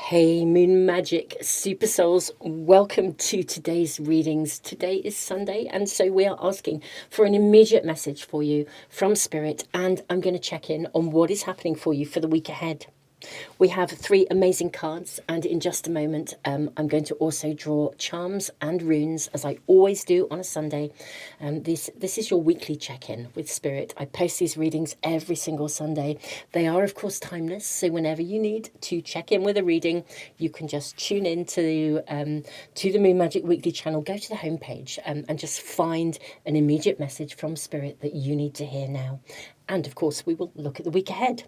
Hey Moon Magic Super Souls, welcome to today's readings. Today is Sunday, and so we are asking for an immediate message for you from Spirit, and I'm going to check in on what is happening for you for the week ahead. We have three amazing cards, and in just a moment, I'm going to also draw charms and runes, as I always do on a Sunday. This is your weekly check-in with Spirit. I post these readings every single Sunday. They are, of course, timeless, so whenever you need to check in with a reading, you can just tune in to the Moon Magic Weekly channel, go to the homepage, and just find an immediate message from Spirit that you need to hear now. And, of course, we will look at the week ahead.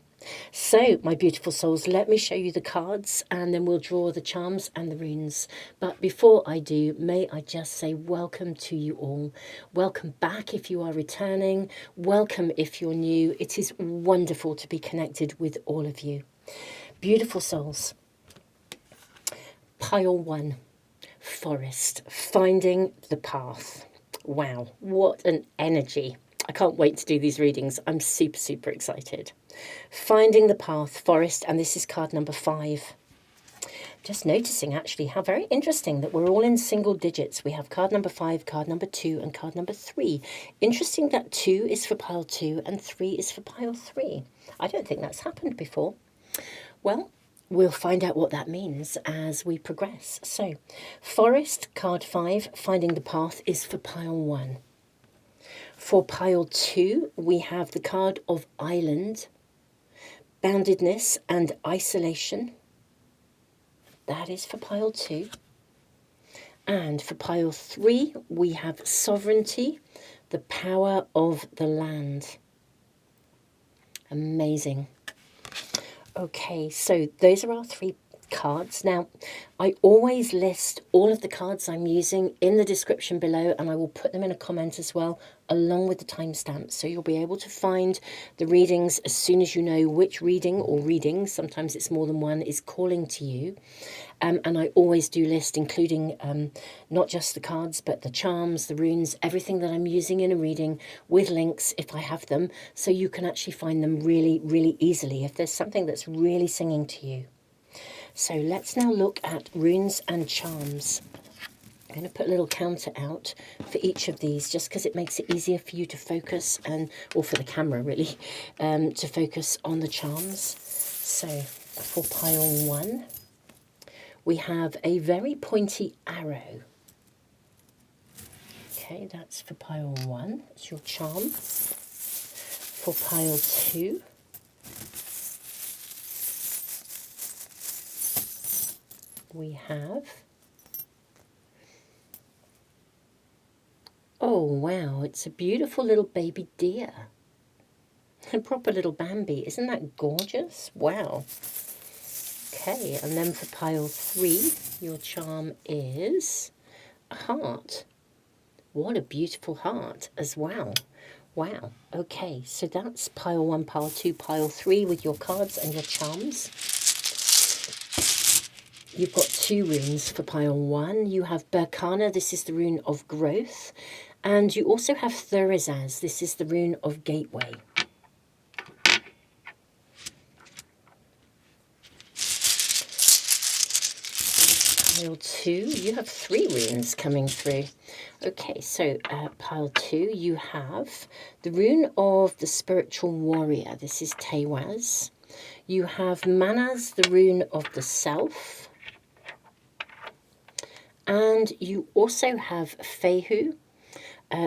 So, my beautiful souls, let me show you the cards and then we'll draw the charms and the runes. But before I do, may I just say welcome to you all. Welcome back if you are returning. Welcome if you're new. It is wonderful to be connected with all of you. Beautiful souls. Pile 1, Forest, Finding the Path. Wow, what an energy. I can't wait to do these readings. I'm super, super excited. Finding the Path, Forest, and this is card number 5. Just noticing actually how very interesting that we're all in single digits. We have card number 5, card number 2, and card number 3. Interesting that 2 is for pile 2 and 3 is for pile 3. I don't think that's happened before. Well, we'll find out what that means as we progress. So, Forest, card 5, Finding the Path is for pile 1. For pile 2, we have the card of Island, Boundedness and Isolation. That is for pile 2. And for pile 3, we have Sovereignty, the Power of the Land. Amazing. Okay, so those are our 3 cards. Now, I always list all of the cards I'm using in the description below, and I will put them in a comment as well, along with the timestamps. So you'll be able to find the readings as soon as you know which reading or readings, sometimes it's more than one, is calling to you. And I always do list, including not just the cards, but the charms, the runes, everything that I'm using in a reading with links if I have them, so you can actually find them really, really easily if there's something that's really singing to you. So let's now look at runes and charms. I'm going to put a little counter out for each of these, just because it makes it easier for you to focus, or for the camera really, to focus on the charms. So for pile 1, we have a very pointy arrow. Okay, that's for pile 1. It's your charm. For pile 2, we have, oh wow, it's a beautiful little baby deer. A proper little Bambi. Isn't that gorgeous? Wow. Okay, and then for pile 3, your charm is a heart. What a beautiful heart as well. Wow. Okay, so that's pile 1, pile 2, pile 3 with your cards and your charms. You've got 2 runes for pile 1. You have Berkana, this is the rune of growth. And you also have Thurizaz, this is the rune of gateway. Pile 2, you have 3 runes coming through. Okay, so pile 2, you have the rune of the spiritual warrior. This is Tewaz. You have Manaz, the rune of the self. And you also have Fehu.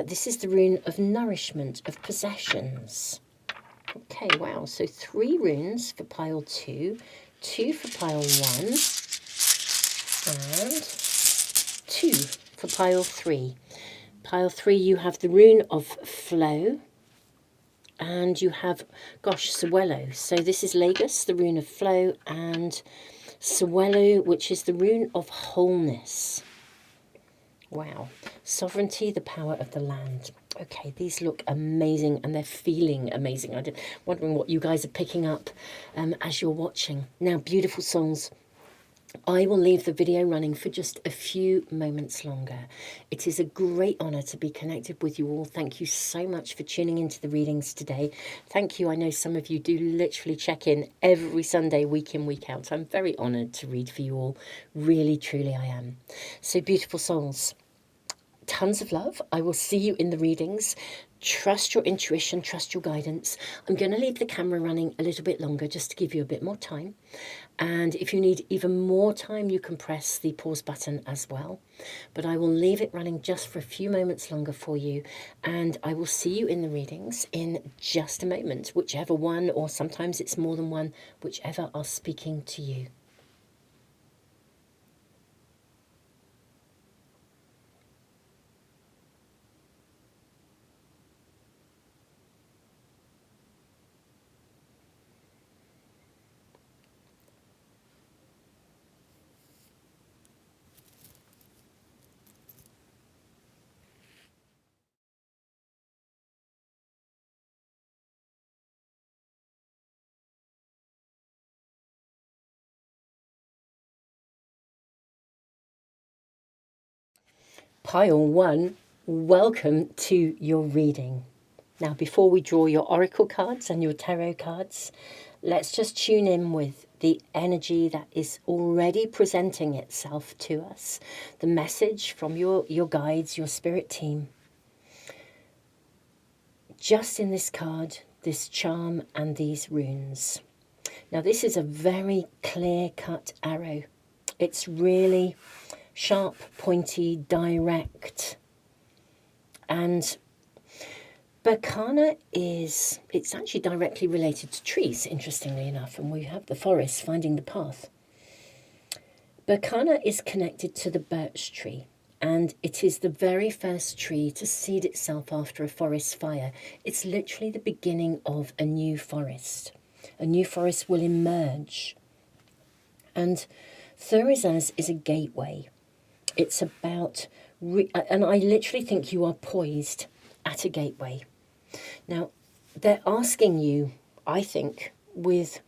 This is the rune of nourishment, of possessions. Okay, wow. So 3 runes for pile 2, 2 for pile 1, and 2 for pile 3. Pile 3, you have the rune of flow. And you have, gosh, Suelo. So this is Lagos, the rune of flow, and Suelo, which is the rune of wholeness. Wow. Sovereignty, the power of the land. Okay, these look amazing and they're feeling amazing. I'm wondering what you guys are picking up as you're watching. Now, beautiful souls, I will leave the video running for just a few moments longer. It is a great honour to be connected with you all. Thank you so much for tuning into the readings today. Thank you. I know some of you do literally check in every Sunday, week in, week out. I'm very honoured to read for you all. Really, truly I am. So, beautiful souls, tons of love. I will see you in the readings. Trust your intuition, trust your guidance. I'm going to leave the camera running a little bit longer just to give you a bit more time. And if you need even more time, you can press the pause button as well. But I will leave it running just for a few moments longer for you. And I will see you in the readings in just a moment, whichever one, or sometimes it's more than one, whichever are speaking to you. Pile 1, welcome to your reading. Now, before we draw your oracle cards and your tarot cards, let's just tune in with the energy that is already presenting itself to us, the message from your guides, your spirit team. Just in this card, this charm and these runes. Now, this is a very clear-cut arrow. It's really sharp, pointy, direct. And Berkana it's actually directly related to trees, interestingly enough, and we have the forest finding the path. Berkana is connected to the birch tree, and it is the very first tree to seed itself after a forest fire. It's literally the beginning of a new forest. A new forest will emerge. And Thurisaz is a gateway. It's about, and I literally think you are poised at a gateway. Now, they're asking you, I think, with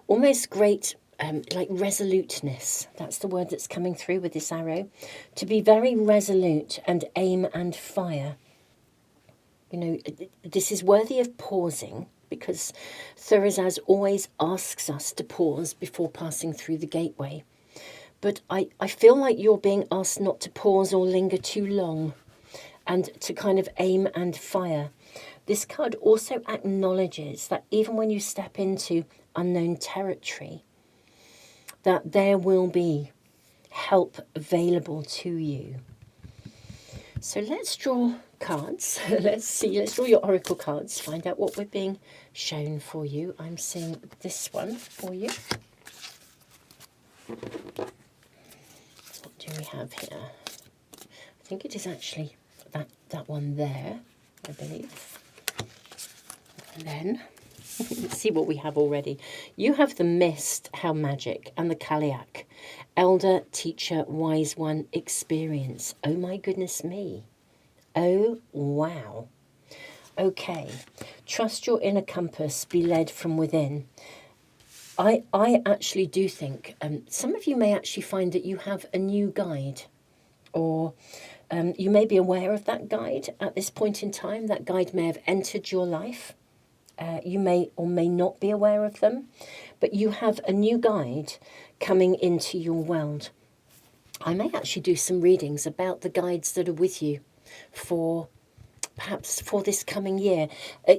almost great, like resoluteness, that's the word that's coming through with this arrow, to be very resolute and aim and fire. You know, this is worthy of pausing, because Thurisaz always asks us to pause before passing through the gateway. But I feel like you're being asked not to pause or linger too long, and to kind of aim and fire. This card also acknowledges that even when you step into unknown territory, that there will be help available to you. So let's draw cards. Let's draw your oracle cards, find out what we're being shown for you. I'm seeing this one for you. What do we have here? I think it is actually that one there, I believe. And then, let's see what we have already. You have the Mist, How Magic, and the Kaliak. Elder, Teacher, Wise One, Experience. Oh my goodness me. Oh, wow. Okay. Trust your inner compass, be led from within. I actually do think, some of you may actually find that you have a new guide, or you may be aware of that guide at this point in time. That guide may have entered your life. You may or may not be aware of them, but you have a new guide coming into your world. I may actually do some readings about the guides that are with you for perhaps for this coming year.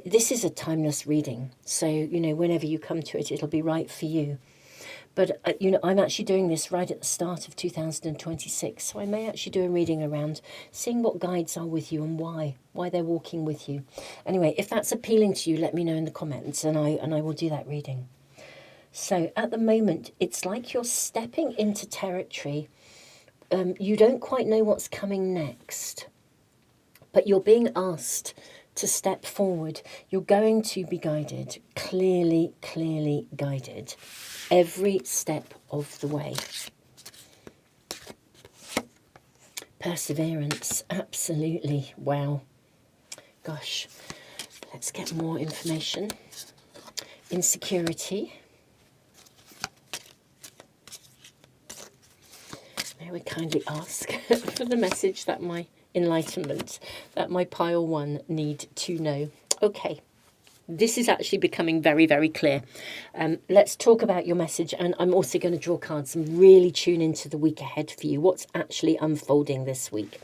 This is a timeless reading, so, you know, whenever you come to it, it'll be right for you. But, you know, I'm actually doing this right at the start of 2026, so I may actually do a reading around seeing what guides are with you and why they're walking with you. Anyway, if that's appealing to you, let me know in the comments, and I will do that reading. So at the moment, it's like you're stepping into territory. You don't quite know what's coming next, but you're being asked to step forward. You're going to be guided, clearly guided, every step of the way. Perseverance, absolutely. Wow. Gosh, let's get more information. Insecurity. I would kindly ask for the message that my enlightenment, that my pile one need to know. Okay. This is actually becoming very, very clear. Let's talk about your message. And I'm also going to draw cards and really tune into the week ahead for you. What's actually unfolding this week?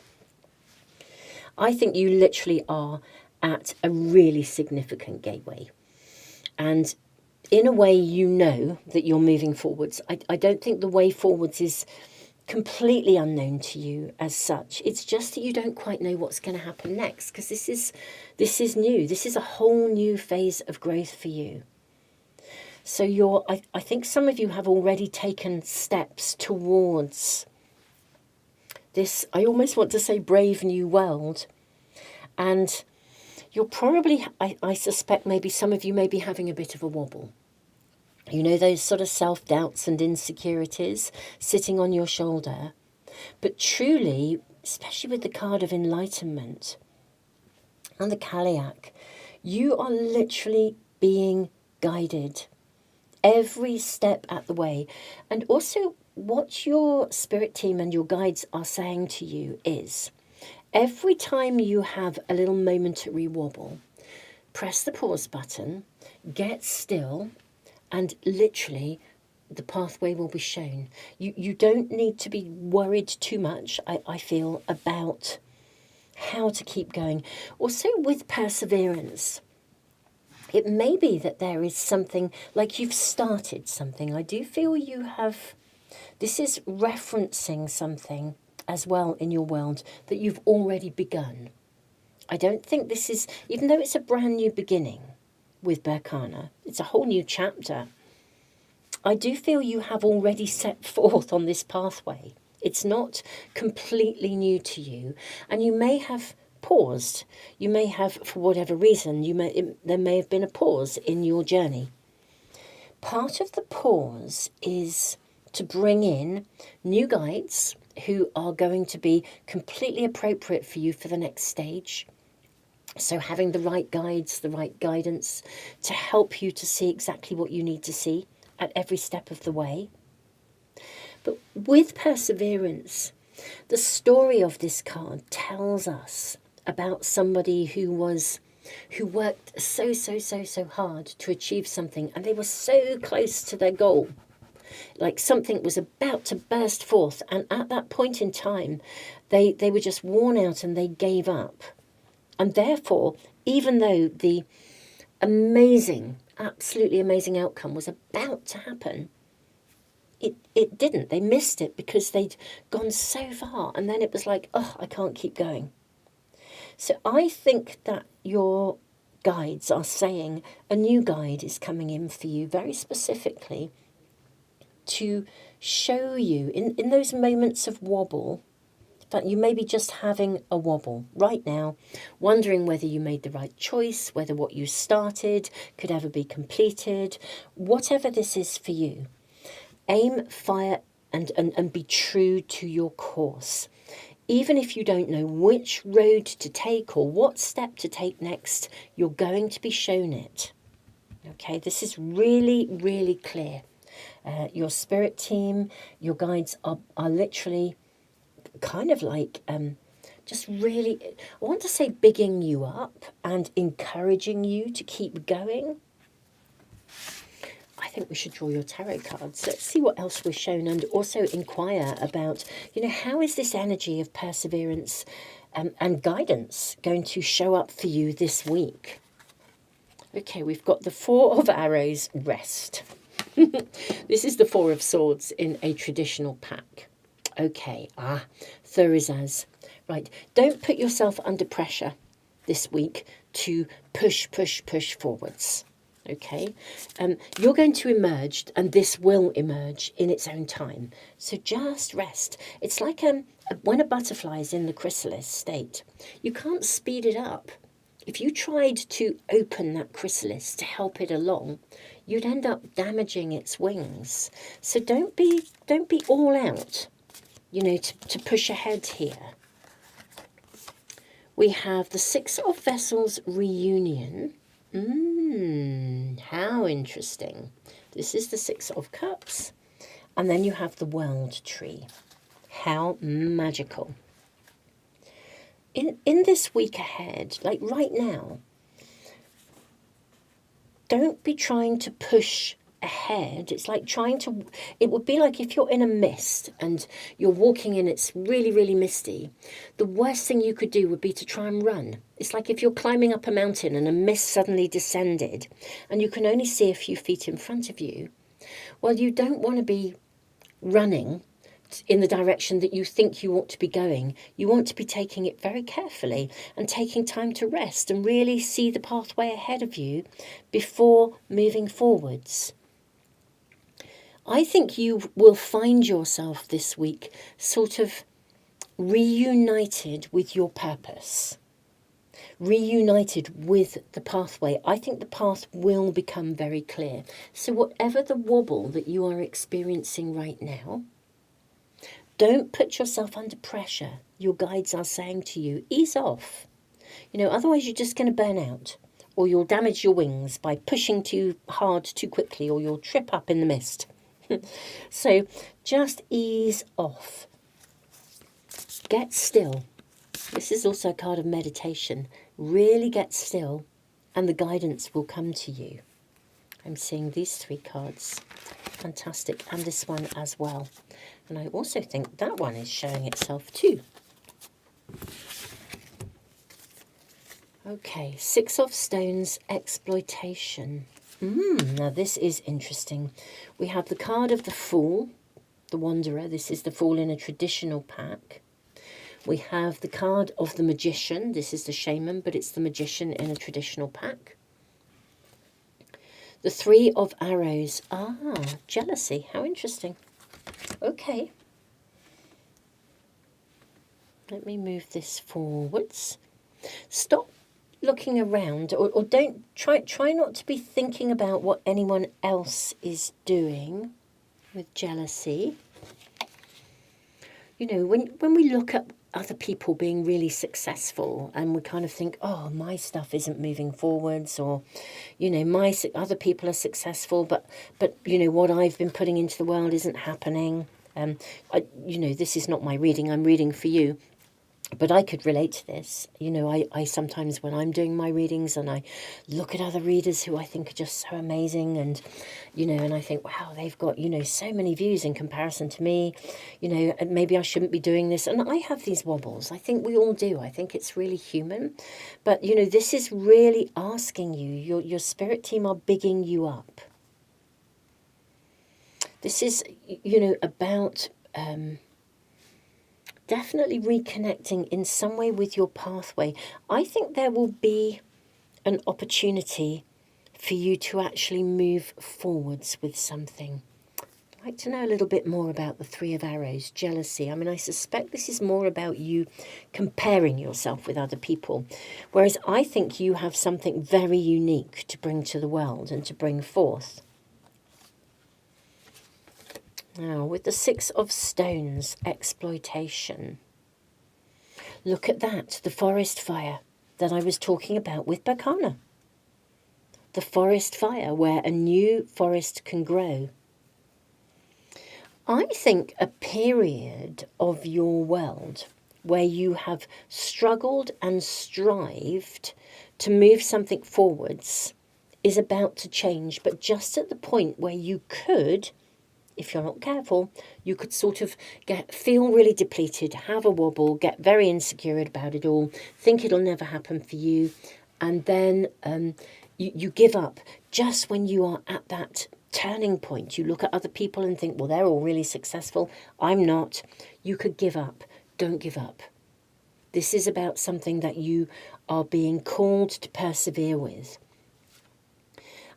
I think you literally are at a really significant gateway. And in a way, you know that you're moving forwards. I don't think the way forwards is completely unknown to you as such. It's just that you don't quite know what's going to happen next, because this is new. This is a whole new phase of growth for you. So I think some of you have already taken steps towards this, I almost want to say, brave new world. And you're probably, I suspect maybe some of you may be having a bit of a wobble. You know, those sort of self-doubts and insecurities sitting on your shoulder. But truly, especially with the card of enlightenment and the Kaliak, you are literally being guided every step at the way. And also what your spirit team and your guides are saying to you is, every time you have a little momentary wobble, press the pause button, get still, and literally the pathway will be shown. You don't need to be worried too much, I feel, about how to keep going. Also with perseverance, it may be that there is something, like you've started something. I do feel you have, this is referencing something as well in your world that you've already begun. I don't think this is, even though it's a brand new beginning with Berkana, it's a whole new chapter. I do feel you have already set forth on this pathway. It's not completely new to you, and you may have paused. You may have, for whatever reason, there may have been a pause in your journey. Part of the pause is to bring in new guides who are going to be completely appropriate for you for the next stage. So having the right guides, the right guidance to help you to see exactly what you need to see at every step of the way. But with perseverance, the story of this card tells us about somebody who worked so hard to achieve something, and they were so close to their goal. Like something was about to burst forth, and at that point in time, they were just worn out and they gave up. And therefore, even though the absolutely amazing outcome was about to happen, it didn't. They missed it because they'd gone so far, and then it was like, oh, I can't keep going. So I think that your guides are saying a new guide is coming in for you very specifically to show you in those moments of wobble, that you may be just having a wobble right now, wondering whether you made the right choice, whether what you started could ever be completed. Whatever this is for you, aim, fire, and be true to your course. Even if you don't know which road to take or what step to take next, you're going to be shown it. Okay, this is really, really clear. Your spirit team, your guides are literally kind of like just really, I want to say, bigging you up and encouraging you to keep going. I think we should draw your tarot cards. Let's see what else we're shown, and also inquire about, how is this energy of perseverance and guidance going to show up for you this week? Okay, we've got the Four of Arrows, rest. This is the Four of Swords in a traditional pack. Okay, Thurisaz. Right, don't put yourself under pressure this week to push forwards. Okay, you're going to emerge, and this will emerge in its own time. So just rest. It's like when a butterfly is in the chrysalis state, you can't speed it up. If you tried to open that chrysalis to help it along, you'd end up damaging its wings. So don't be all out, to push ahead here. We have the Six of Vessels reunion. How interesting. This is the Six of Cups. And then you have the World Tree. How magical. In this week ahead, like right now, don't be trying to push ahead. It's like it would be like if you're in a mist and you're walking and it's really, really misty. The worst thing you could do would be to try and run. It's like if you're climbing up a mountain and a mist suddenly descended and you can only see a few feet in front of you. Well, you don't want to be running in the direction that you think you ought to be going. You want to be taking it very carefully and taking time to rest and really see the pathway ahead of you before moving forwards. I think you will find yourself this week sort of reunited with your purpose, reunited with the pathway. I think the path will become very clear. So whatever the wobble that you are experiencing right now, don't put yourself under pressure. Your guides are saying to you, ease off. Otherwise you're just going to burn out, or you'll damage your wings by pushing too hard too quickly, or you'll trip up in the mist. So just ease off. Get still. This is also a card of meditation. Really get still and the guidance will come to you. I'm seeing these 3 cards. Fantastic. And this one as well. And I also think that one is showing itself too. Okay, 6 of Stones, exploitation. Now this is interesting. We have the card of the Fool, the Wanderer. This is the Fool in a traditional pack. We have the card of the Magician. This is the Shaman, but it's the Magician in a traditional pack. The 3 of Arrows. Jealousy. How interesting. Okay. Let me move this forwards. Stop looking around, or don't try not to be thinking about what anyone else is doing with jealousy. When we look at other people being really successful and we kind of think, oh, my stuff isn't moving forwards, or my other people are successful, but what I've been putting into the world isn't happening. This is not my reading, I'm reading for you. But I could relate to this. I sometimes, when I'm doing my readings and I look at other readers who I think are just so amazing, and, and I think, wow, they've got, so many views in comparison to me, and maybe I shouldn't be doing this. And I have these wobbles. I think we all do. I think it's really human. But, this is really asking you, your spirit team are bigging you up. This is, about... definitely reconnecting in some way with your pathway. I think there will be an opportunity for you to actually move forwards with something. I'd like to know a little bit more about the 3 of Arrows, jealousy. I suspect this is more about you comparing yourself with other people, whereas I think you have something very unique to bring to the world and to bring forth. Now, with the 6 of Stones, exploitation. Look at that, the forest fire that I was talking about with Berkana. The forest fire, where a new forest can grow. I think a period of your world where you have struggled and strived to move something forwards is about to change, but just at the point where you could, if you're not careful, you could sort of feel really depleted, have a wobble, get very insecure about it all, think it'll never happen for you, and then you give up just when you are at that turning point. You look at other people and think, well, they're all really successful. I'm not. You could give up. Don't give up. This is about something that you are being called to persevere with.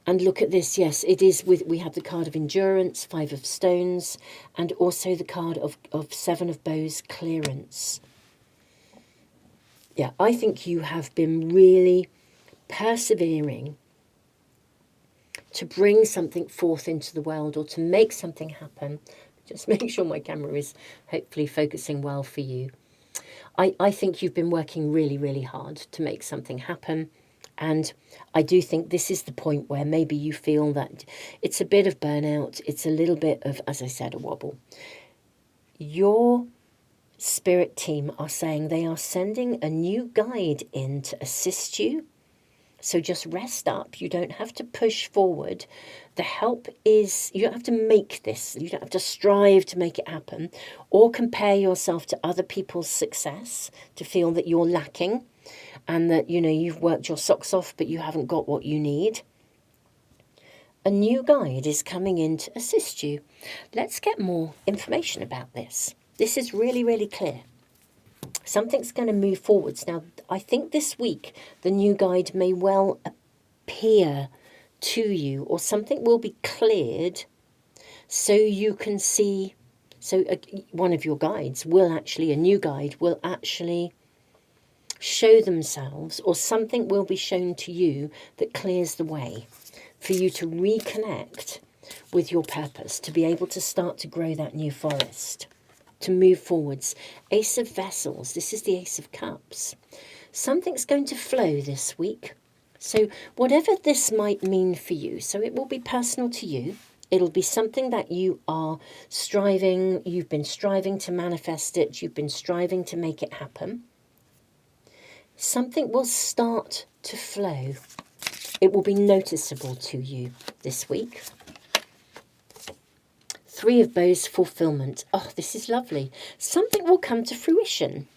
And look at this, yes, it is we have the card of endurance, 5 of Stones, and also the card of 7 of Bows, clearance. Yeah, I think you have been really persevering to bring something forth into the world, or to make something happen. Just make sure my camera is hopefully focusing well for you. I think you've been working really, really hard to make something happen. And I do think this is the point where maybe you feel that it's a bit of burnout. It's a little bit of, as I said, a wobble. Your Spirit team are saying they are sending a new guide in to assist you. So just rest up. You don't have to push forward. The help is, you don't have to make this. You don't have to strive to make it happen or compare yourself to other people's success to feel that you're lacking and that, you've worked your socks off, but you haven't got what you need. A new guide is coming in to assist you. Let's get more information about this. This is really, really clear. Something's going to move forwards. Now, I think this week the new guide may well appear to you, or something will be cleared so you can see. So one of your guides will actually, a new guide will actually show themselves, or something will be shown to you that clears the way for you to reconnect with your purpose, to be able to start to grow that new forest, to move forwards. Ace of Vessels, this is the Ace of Cups. Something's going to flow this week. So whatever this might mean for you, so it will be personal to you. It'll be something that you are striving, you've been striving to manifest it, you've been striving to make it happen. Something will start to flow. It will be noticeable to you this week. Three of Bows, fulfillment. Oh, this is lovely. Something will come to fruition.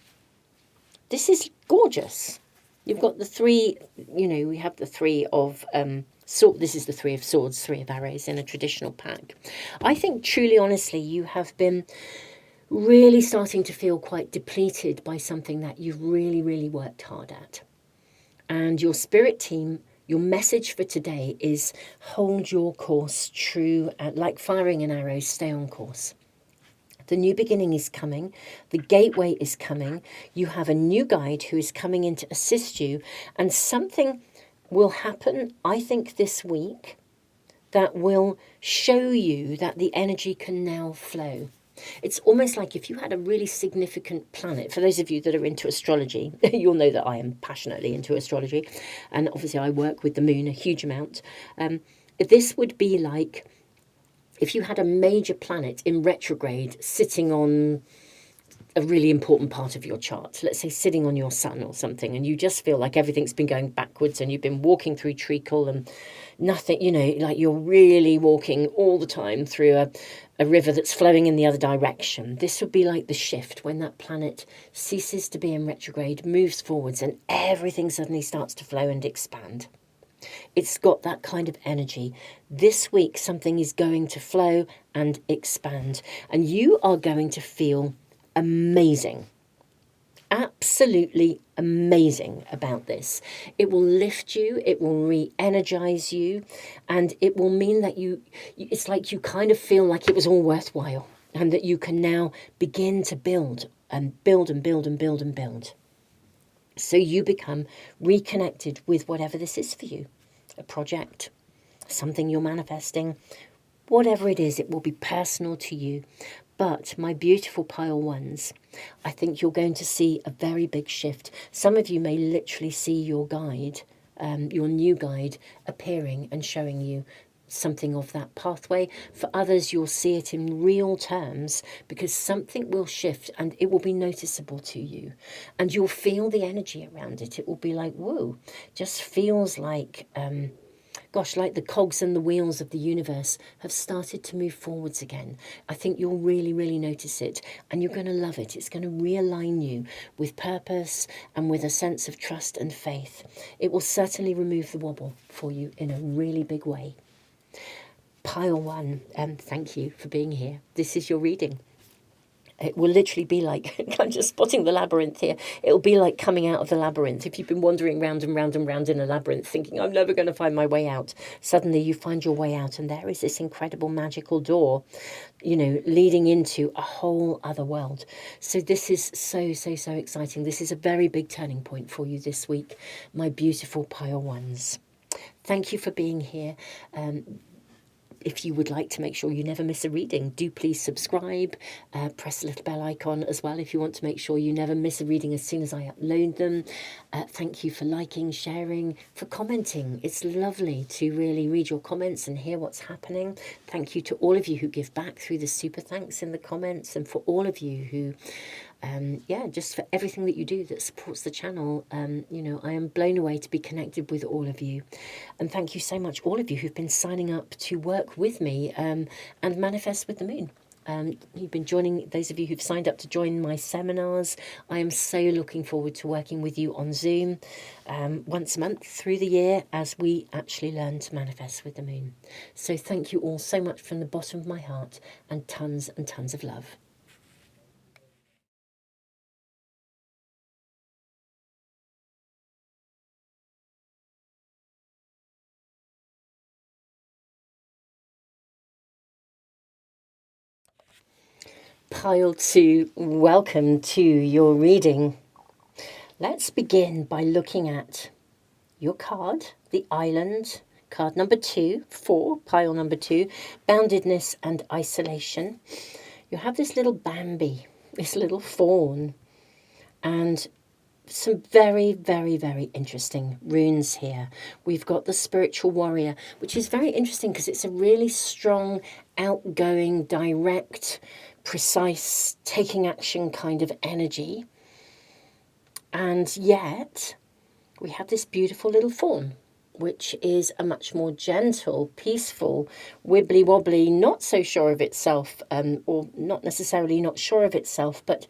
This is gorgeous. You've got the three, we have the three of this is the Three of Swords, Three of Arrows in a traditional pack. I think truly, honestly, you have been really starting to feel quite depleted by something that you've really, really worked hard at. And your spirit team, your message for today is hold your course true, like firing an arrow, stay on course. The new beginning is coming. The gateway is coming. You have a new guide who is coming in to assist you. And something will happen, I think, this week that will show you that the energy can now flow. It's almost like if you had a really significant planet, for those of you that are into astrology, you'll know that I am passionately into astrology, and obviously I work with the moon a huge amount. This would be like if you had a major planet in retrograde sitting on a really important part of your chart, let's say sitting on your sun or something, and you just feel like everything's been going backwards and you've been walking through treacle and nothing, like you're really walking all the time through a river that's flowing in the other direction. This would be like the shift when that planet ceases to be in retrograde, moves forwards, and everything suddenly starts to flow and expand. It's got that kind of energy. This week, something is going to flow and expand, and you are going to feel amazing, absolutely amazing about this. It will lift you, it will re-energize you, and it will mean that it's like you kind of feel like it was all worthwhile, and that you can now begin to build and build and build and build and build. So you become reconnected with whatever this is for you, a project, something you're manifesting, whatever it is, it will be personal to you. But my beautiful pile ones, I think you're going to see a very big shift. Some of you may literally see your guide, your new guide, appearing and showing you something of that pathway. For others, you'll see it in real terms because something will shift and it will be noticeable to you. And you'll feel the energy around it. It will be like, whoa, just feels like... like the cogs and the wheels of the universe have started to move forwards again. I think you'll really, really notice it, and you're going to love it. It's going to realign you with purpose and with a sense of trust and faith. It will certainly remove the wobble for you in a really big way. Pile one, thank you for being here. This is your reading. It will literally be like, I'm just spotting the labyrinth here. It'll be like coming out of the labyrinth. If you've been wandering round and round and round in a labyrinth thinking, I'm never going to find my way out, suddenly you find your way out and there is this incredible magical door, leading into a whole other world. So this is so, so, so exciting. This is a very big turning point for you this week, my beautiful pile ones. Thank you for being here. if you would like to make sure you never miss a reading, do please subscribe, press the little bell icon as well if you want to make sure you never miss a reading as soon as I upload them. Thank you for liking, sharing, for commenting. It's lovely to really read your comments and hear what's happening. Thank you to all of you who give back through the super thanks in the comments, and for all of you who just for everything that you do that supports the channel. I am blown away to be connected with all of you. And thank you so much, all of you who've been signing up to work with me and manifest with the moon. You've been joining, those of you who've signed up to join my seminars. I am so looking forward to working with you on Zoom once a month through the year as we actually learn to manifest with the moon. So thank you all so much from the bottom of my heart, and tons of love. Pile 2, welcome to your reading. Let's begin by looking at your card, the Island, card number 2, 4, pile number 2, boundedness and isolation. You have this little Bambi, this little fawn, and some very interesting runes here. We've got the spiritual warrior, which is very interesting because it's a really strong, outgoing, direct, precise, taking action kind of energy. And yet we have this beautiful little fawn, which is a much more gentle, peaceful, wibbly wobbly, not so sure of itself, or not necessarily not sure of itself, but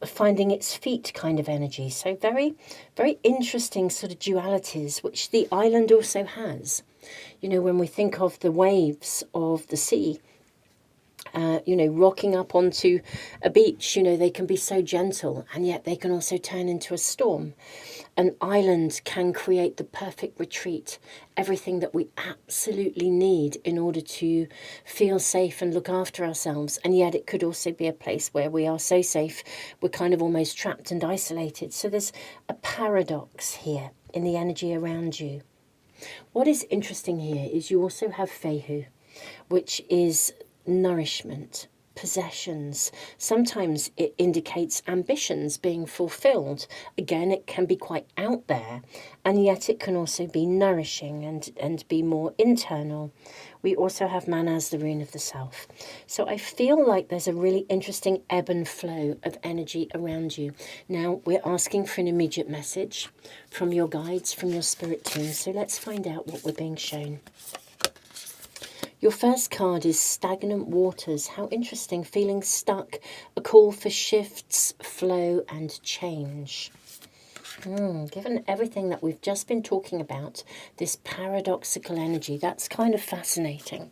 finding its feet kind of energy. So very interesting sort of dualities, which the island also has. When we think of the waves of the sea, rocking up onto a beach, they can be so gentle, and yet they can also turn into a storm. An island can create the perfect retreat, everything that we absolutely need in order to feel safe and look after ourselves. And yet it could also be a place where we are so safe, we're kind of almost trapped and isolated. So there's a paradox here in the energy around you. What is interesting here is you also have Fehu, which is nourishment, possessions. Sometimes it indicates ambitions being fulfilled. Again, it can be quite out there, and yet it can also be nourishing and be more internal. We also have Manaz, the rune of the South. So I feel like there's a really interesting ebb and flow of energy around you. Now, we're asking for an immediate message from your guides, from your spirit team. So let's find out what we're being shown. Your first card is Stagnant Waters. How interesting. Feeling stuck. A call for shifts, flow, and change. Given everything that we've just been talking about, this paradoxical energy, that's kind of fascinating.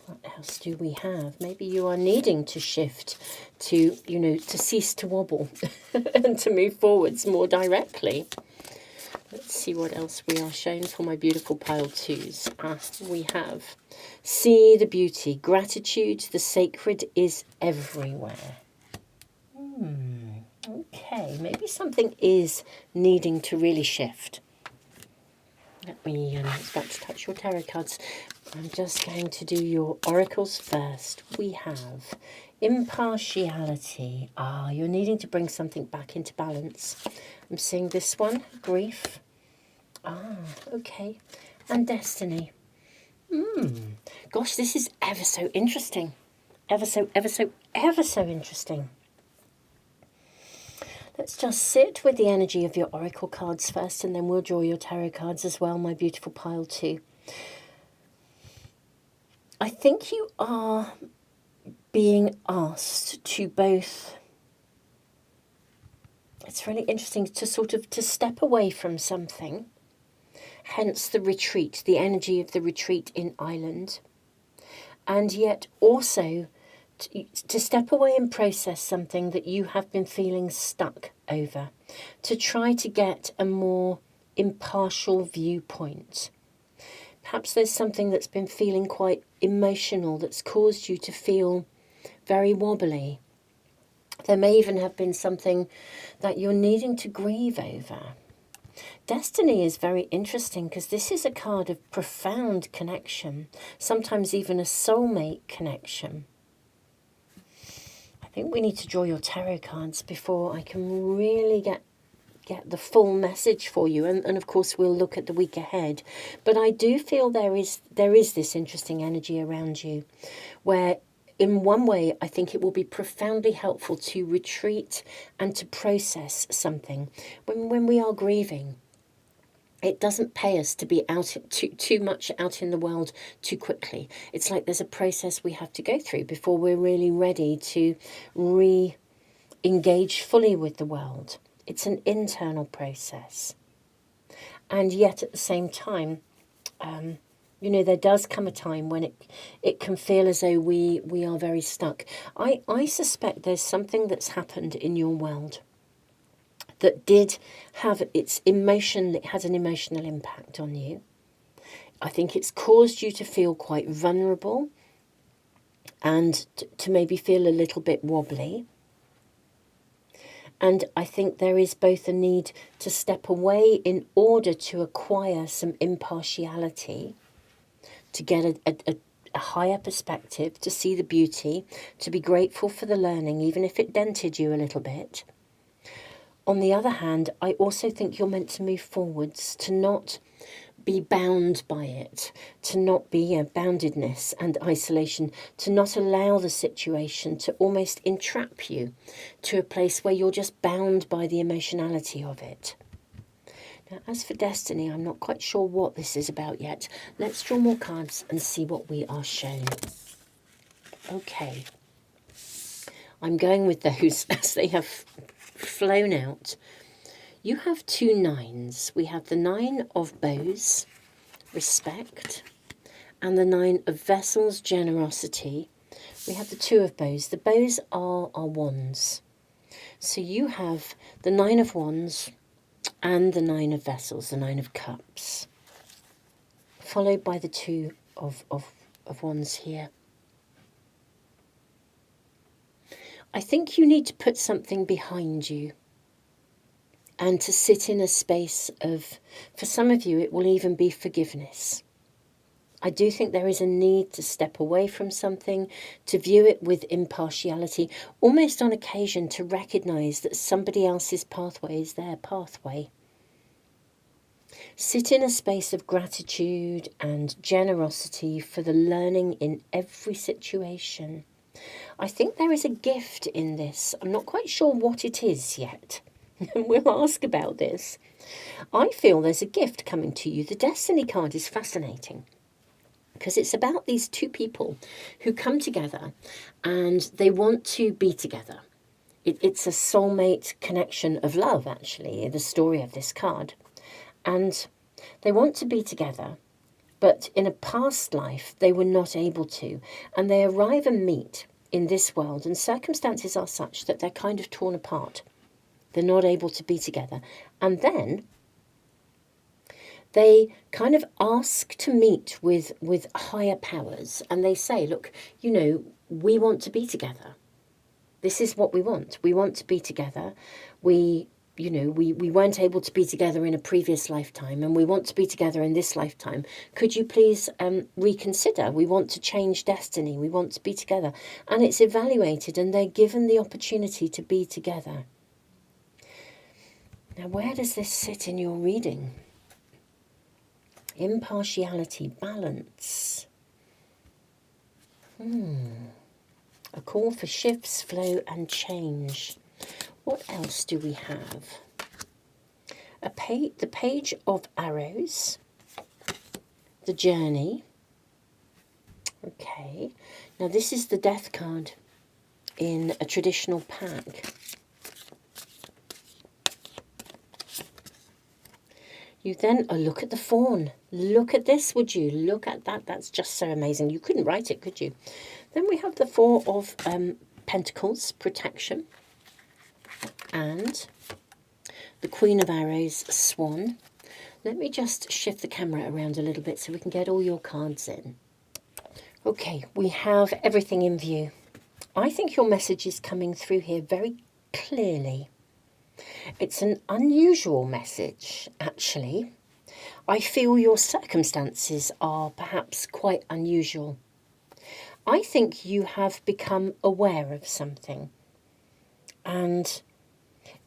What else do we have? Maybe you are needing to shift, to cease to wobble and to move forwards more directly. Let's see what else we are shown for my beautiful pile 2s. We have See the Beauty. Gratitude, the sacred is everywhere. Okay, maybe something is needing to really shift. Let me, I was about to touch your tarot cards. I'm just going to do your oracles first. We have Impartiality. You're needing to bring something back into balance. I'm seeing this one, Grief. Okay. And Destiny. Gosh, this is ever so interesting. Ever so interesting. Let's just sit with the energy of your oracle cards first, and then we'll draw your tarot cards as well, my beautiful pile 2. I think you are being asked to both, it's really interesting, to step away from something, hence the retreat, the energy of the retreat in Island, and yet also to step away and process something that you have been feeling stuck over, to try to get a more impartial viewpoint. Perhaps there's something that's been feeling quite emotional that's caused you to feel very wobbly. There may even have been something that you're needing to grieve over. Destiny is very interesting because this is a card of profound connection, sometimes even a soulmate connection. I think we need to draw your tarot cards before I can really get the full message for you, and of course we'll look at the week ahead. But I do feel there is this interesting energy around you where in one way I think it will be profoundly helpful to retreat and to process something when we are grieving. It doesn't pay us to be out too much out in the world too quickly. It's like there's a process we have to go through before we're really ready to re-engage fully with the world. It's an internal process. And yet at the same time, there does come a time when it can feel as though we are very stuck. I suspect there's something that's happened in your world that did have it had an emotional impact on you. I think it's caused you to feel quite vulnerable and to maybe feel a little bit wobbly. And I think there is both a need to step away in order to acquire some impartiality, to get a higher perspective, to see the beauty, to be grateful for the learning, even if it dented you a little bit. On the other hand, I also think you're meant to move forwards, to not be bound by it, to not be boundedness and isolation, to not allow the situation to almost entrap you to a place where you're just bound by the emotionality of it. Now, as for destiny, I'm not quite sure what this is about yet. Let's draw more cards and see what we are shown. Okay. I'm going with those as they have flown out. You have 2 9s. We have the 9 of bows, respect, and the 9 of vessels, generosity. We have the 2 of bows. The bows are wands. So you have the 9 of wands and the 9 of vessels, the 9 of cups, followed by the 2 of wands here. I think you need to put something behind you and to sit in a space of, for some of you, it will even be forgiveness. I do think there is a need to step away from something, to view it with impartiality, almost on occasion to recognize that somebody else's pathway is their pathway. Sit in a space of gratitude and generosity for the learning in every situation. I think there is a gift in this. I'm not quite sure what it is yet. We'll ask about this. I feel there's a gift coming to you. The Destiny card is fascinating because it's about these 2 people who come together and they want to be together. It's a soulmate connection of love, actually, the story of this card. And they want to be together, but in a past life they were not able to. And they arrive and meet in this world, and circumstances are such that they're kind of torn apart. They're not able to be together. And then they kind of ask to meet with higher powers, and they say, look, we want to be together. This is what we want. We want to be together. We weren't able to be together in a previous lifetime, and we want to be together in this lifetime. Could you please reconsider? We want to change destiny. We want to be together. And it's evaluated, and they're given the opportunity to be together. Now, where does this sit in your reading? Impartiality, balance. A call for shifts, flow, and change. What else do we have? The page of arrows, the journey. Okay, now this is the death card in a traditional pack. You then, look at the fawn. Look at this, would you? Look at that. That's just so amazing. You couldn't write it, could you? Then we have the 4 of Pentacles, protection. And the Queen of Arrows, swan. Let me just shift the camera around a little bit so we can get all your cards in. Okay, we have everything in view. I think your message is coming through here very clearly. It's an unusual message, actually. I feel your circumstances are perhaps quite unusual. I think you have become aware of something, and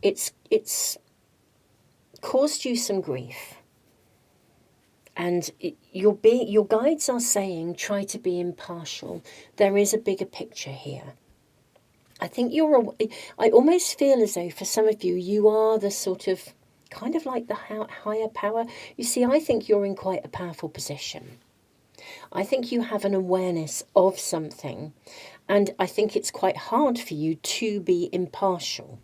it's caused you some grief. And your guides are saying, try to be impartial. There is a bigger picture here. I think I almost feel as though for some of you, you are the sort of, kind of like the higher power. You see, I think you're in quite a powerful position. I think you have an awareness of something, and I think it's quite hard for you to be impartial.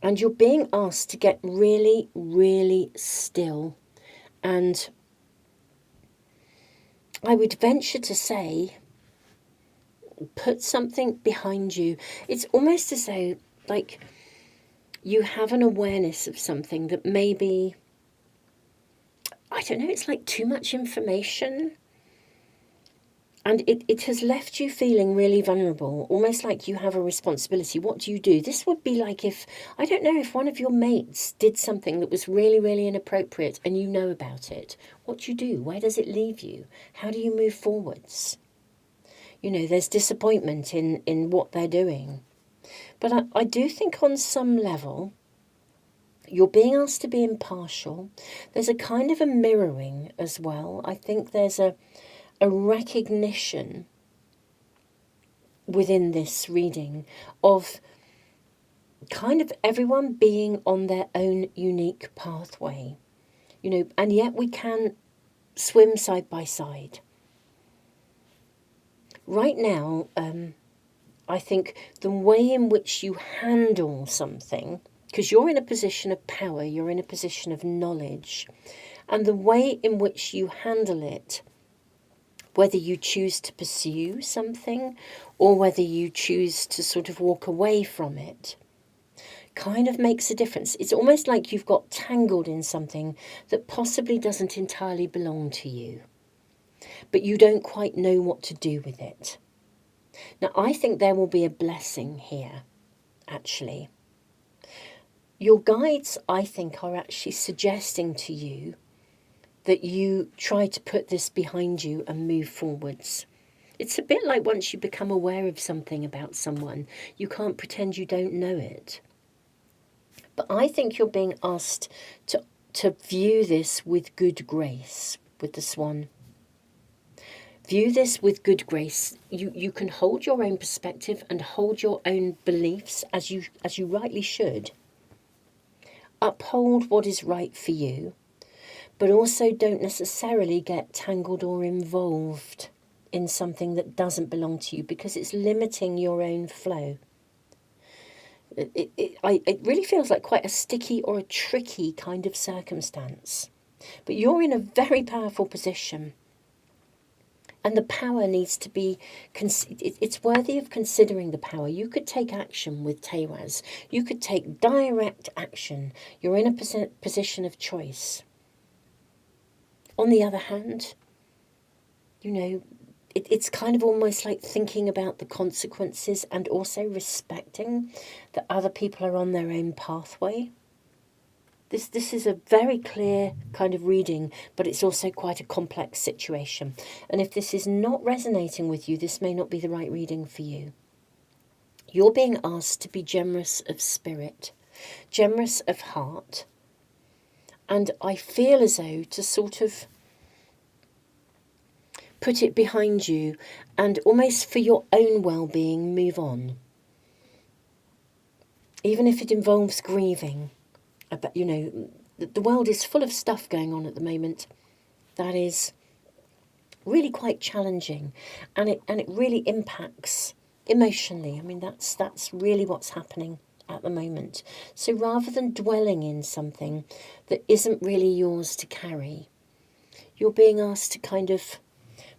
And you're being asked to get really, really still. And I would venture to say, put something behind you. It's almost as though, like, you have an awareness of something that maybe, I don't know, it's like too much information. And it has left you feeling really vulnerable, almost like you have a responsibility. What do you do? This would be like if, I don't know, if one of your mates did something that was really, really inappropriate and you know about it. What do you do? Where does it leave you? How do you move forwards? You know, there's disappointment in what they're doing. But I do think on some level, you're being asked to be impartial. There's a kind of a mirroring as well. I think there's a recognition within this reading of kind of everyone being on their own unique pathway, you know, and yet we can swim side by side. Right now, I think the way in which you handle something, because you're in a position of power, you're in a position of knowledge, and the way in which you handle it, whether you choose to pursue something or whether you choose to sort of walk away from it, kind of makes a difference. It's almost like you've got tangled in something that possibly doesn't entirely belong to you, but you don't quite know what to do with it. Now, I think there will be a blessing here, actually. Your guides, I think, are actually suggesting to you that you try to put this behind you and move forwards. It's a bit like once you become aware of something about someone, you can't pretend you don't know it. But I think you're being asked to view this with good grace, with the swan. View this with good grace. You can hold your own perspective and hold your own beliefs as you rightly should. Uphold what is right for you, but also don't necessarily get tangled or involved in something that doesn't belong to you because it's limiting your own flow. It really feels like quite a sticky or a tricky kind of circumstance. But you're in a very powerful position. And the power needs to be, it's worthy of considering the power. You could take action with Tewaz. You could take direct action. You're in a position of choice. On the other hand, you know, it's kind of almost like thinking about the consequences and also respecting that other people are on their own pathway. This is a very clear kind of reading, but it's also quite a complex situation. And if this is not resonating with you, this may not be the right reading for you. You're being asked to be generous of spirit, generous of heart. And I feel as though to sort of put it behind you and almost for your own well-being, move on. Even if it involves grieving. But, you know, the world is full of stuff going on at the moment that is really quite challenging, and it really impacts emotionally. I mean, that's really what's happening at the moment. So rather than dwelling in something that isn't really yours to carry, you're being asked to kind of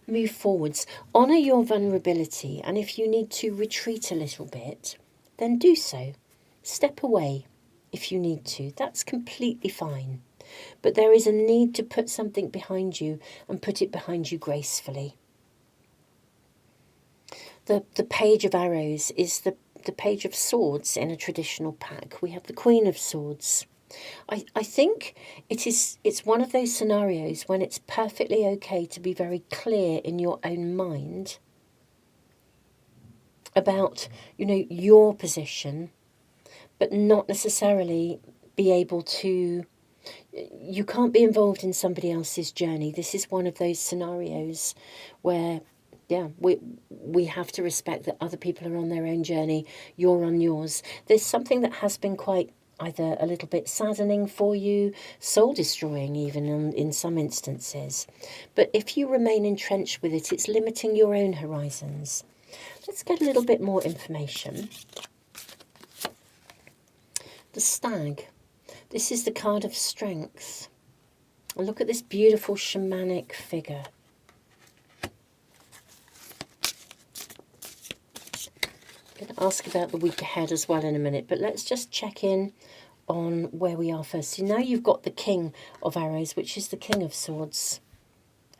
move forwards, honour your vulnerability, and if you need to retreat a little bit, then do so. Step away. If you need to, that's completely fine. But there is a need to put something behind you and put it behind you gracefully. The Page of Arrows is the the Page of Swords in a traditional pack. We have the Queen of Swords. I think it's one of those scenarios when it's perfectly okay to be very clear in your own mind about, your position, but not necessarily be able to, you can't be involved in somebody else's journey. This is one of those scenarios where, we have to respect that other people are on their own journey, you're on yours. There's something that has been quite either a little bit saddening for you, soul-destroying even in some instances. But if you remain entrenched with it, it's limiting your own horizons. Let's get a little bit more information. The Stag. This is the card of strength. And look at this beautiful shamanic figure. I'm going to ask about the week ahead as well in a minute, but let's just check in on where we are first. So now you've got the King of Arrows, which is the King of Swords.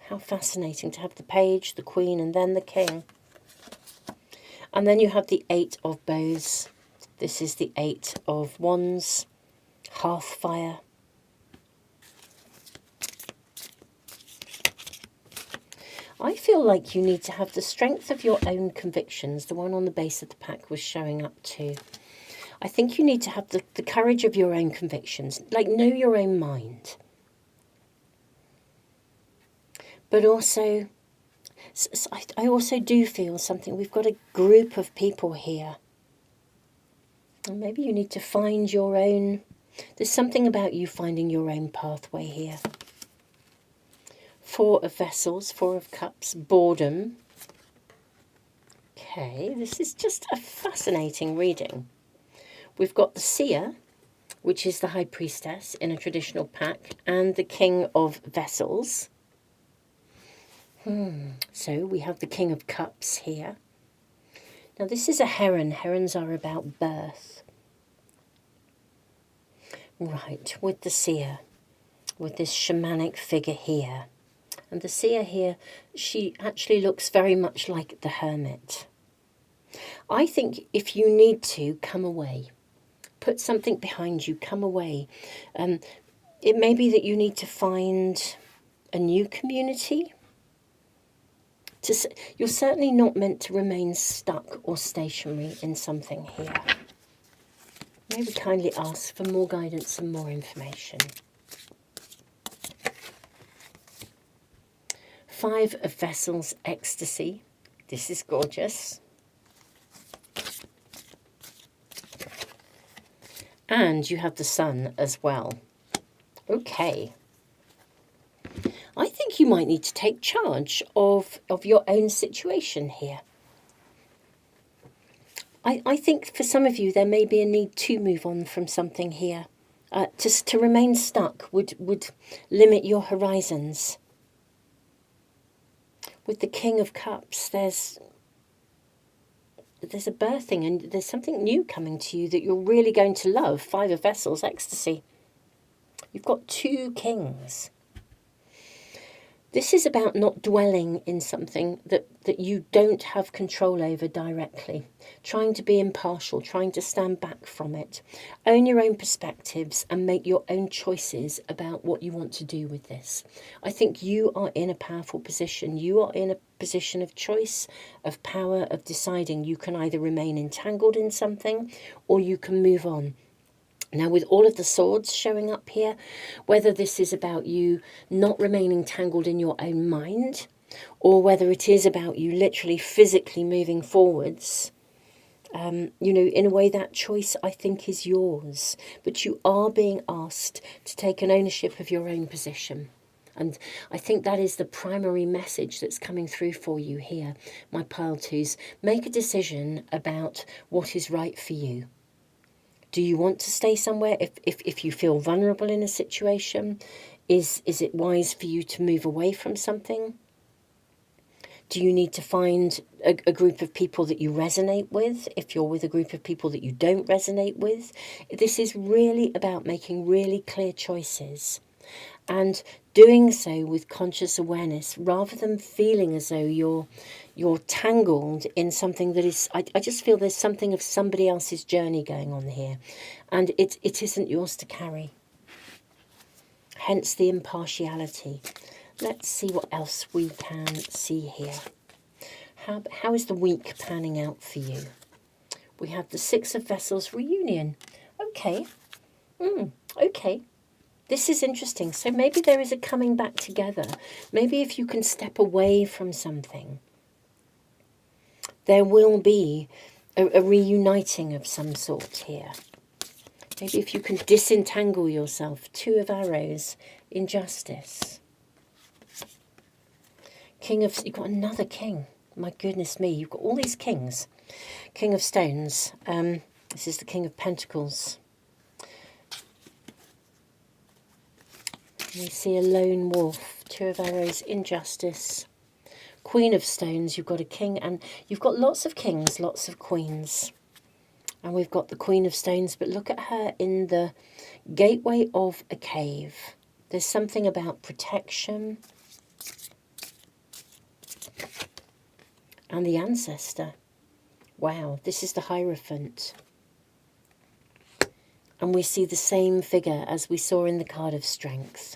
How fascinating to have the Page, the Queen, and then the King. And then you have the Eight of Bows. This is the Eight of Wands, Hearthfire. I feel like you need to have the strength of your own convictions. The one on the base of the pack was showing up too. I think you need to have the courage of your own convictions, like know your own mind. But also, I also do feel something. We've got a group of people here. And maybe you need to find your own, there's something about you finding your own pathway here. Four of Vessels, Four of Cups, Boredom. Okay, this is just a fascinating reading. We've got the Seer, which is the High Priestess in a traditional pack, and the King of Vessels. So we have the King of Cups here. Now this is a heron. Herons are about birth. Right, with the Seer, with this shamanic figure here. And the Seer here, she actually looks very much like the Hermit. I think if you need to, come away. Put something behind you, come away. It may be that you need to find a new community. You're certainly not meant to remain stuck or stationary in something here. Maybe kindly ask for more guidance and more information. Five of Vessels, Ecstasy. This is gorgeous. And you have the Sun as well. Okay. I think you might need to take charge of your own situation here. I think for some of you there may be a need to move on from something here. To remain stuck would limit your horizons. With the King of Cups, there's a birthing and there's something new coming to you that you're really going to love. Five of Vessels, Ecstasy. You've got two kings. This is about not dwelling in something that you don't have control over directly. Trying to be impartial, trying to stand back from it. Own your own perspectives and make your own choices about what you want to do with this. I think you are in a powerful position. You are in a position of choice, of power, of deciding. You can either remain entangled in something or you can move on. Now, with all of the swords showing up here, whether this is about you not remaining tangled in your own mind, or whether it is about you literally physically moving forwards, in a way that choice, I think, is yours. But you are being asked to take an ownership of your own position. And I think that is the primary message that's coming through for you here, my pile twos. Make a decision about what is right for you. Do you want to stay somewhere? If you feel vulnerable in a situation, is it wise for you to move away from something? Do you need to find a group of people that you resonate with? If you're with a group of people that you don't resonate with, this is really about making really clear choices and doing so with conscious awareness, rather than feeling as though you're tangled in something that is, I just feel there's something of somebody else's journey going on here, and it isn't yours to carry. Hence the impartiality. Let's see what else we can see here. How is the week panning out for you? We have the Six of Vessels reunion. Okay. Okay. This is interesting. So maybe there is a coming back together. Maybe if you can step away from something, there will be a reuniting of some sort here. Maybe if you can disentangle yourself. Two of Arrows, injustice. You've got another king. My goodness me, you've got all these kings. King of Stones. This is the King of Pentacles. We see a lone wolf. Two of Arrows, injustice. Queen of Stones, you've got a king, and you've got lots of kings, lots of queens. And we've got the Queen of Stones, but look at her in the gateway of a cave. There's something about protection. And the ancestor. Wow, this is the Hierophant. And we see the same figure as we saw in the card of Strength.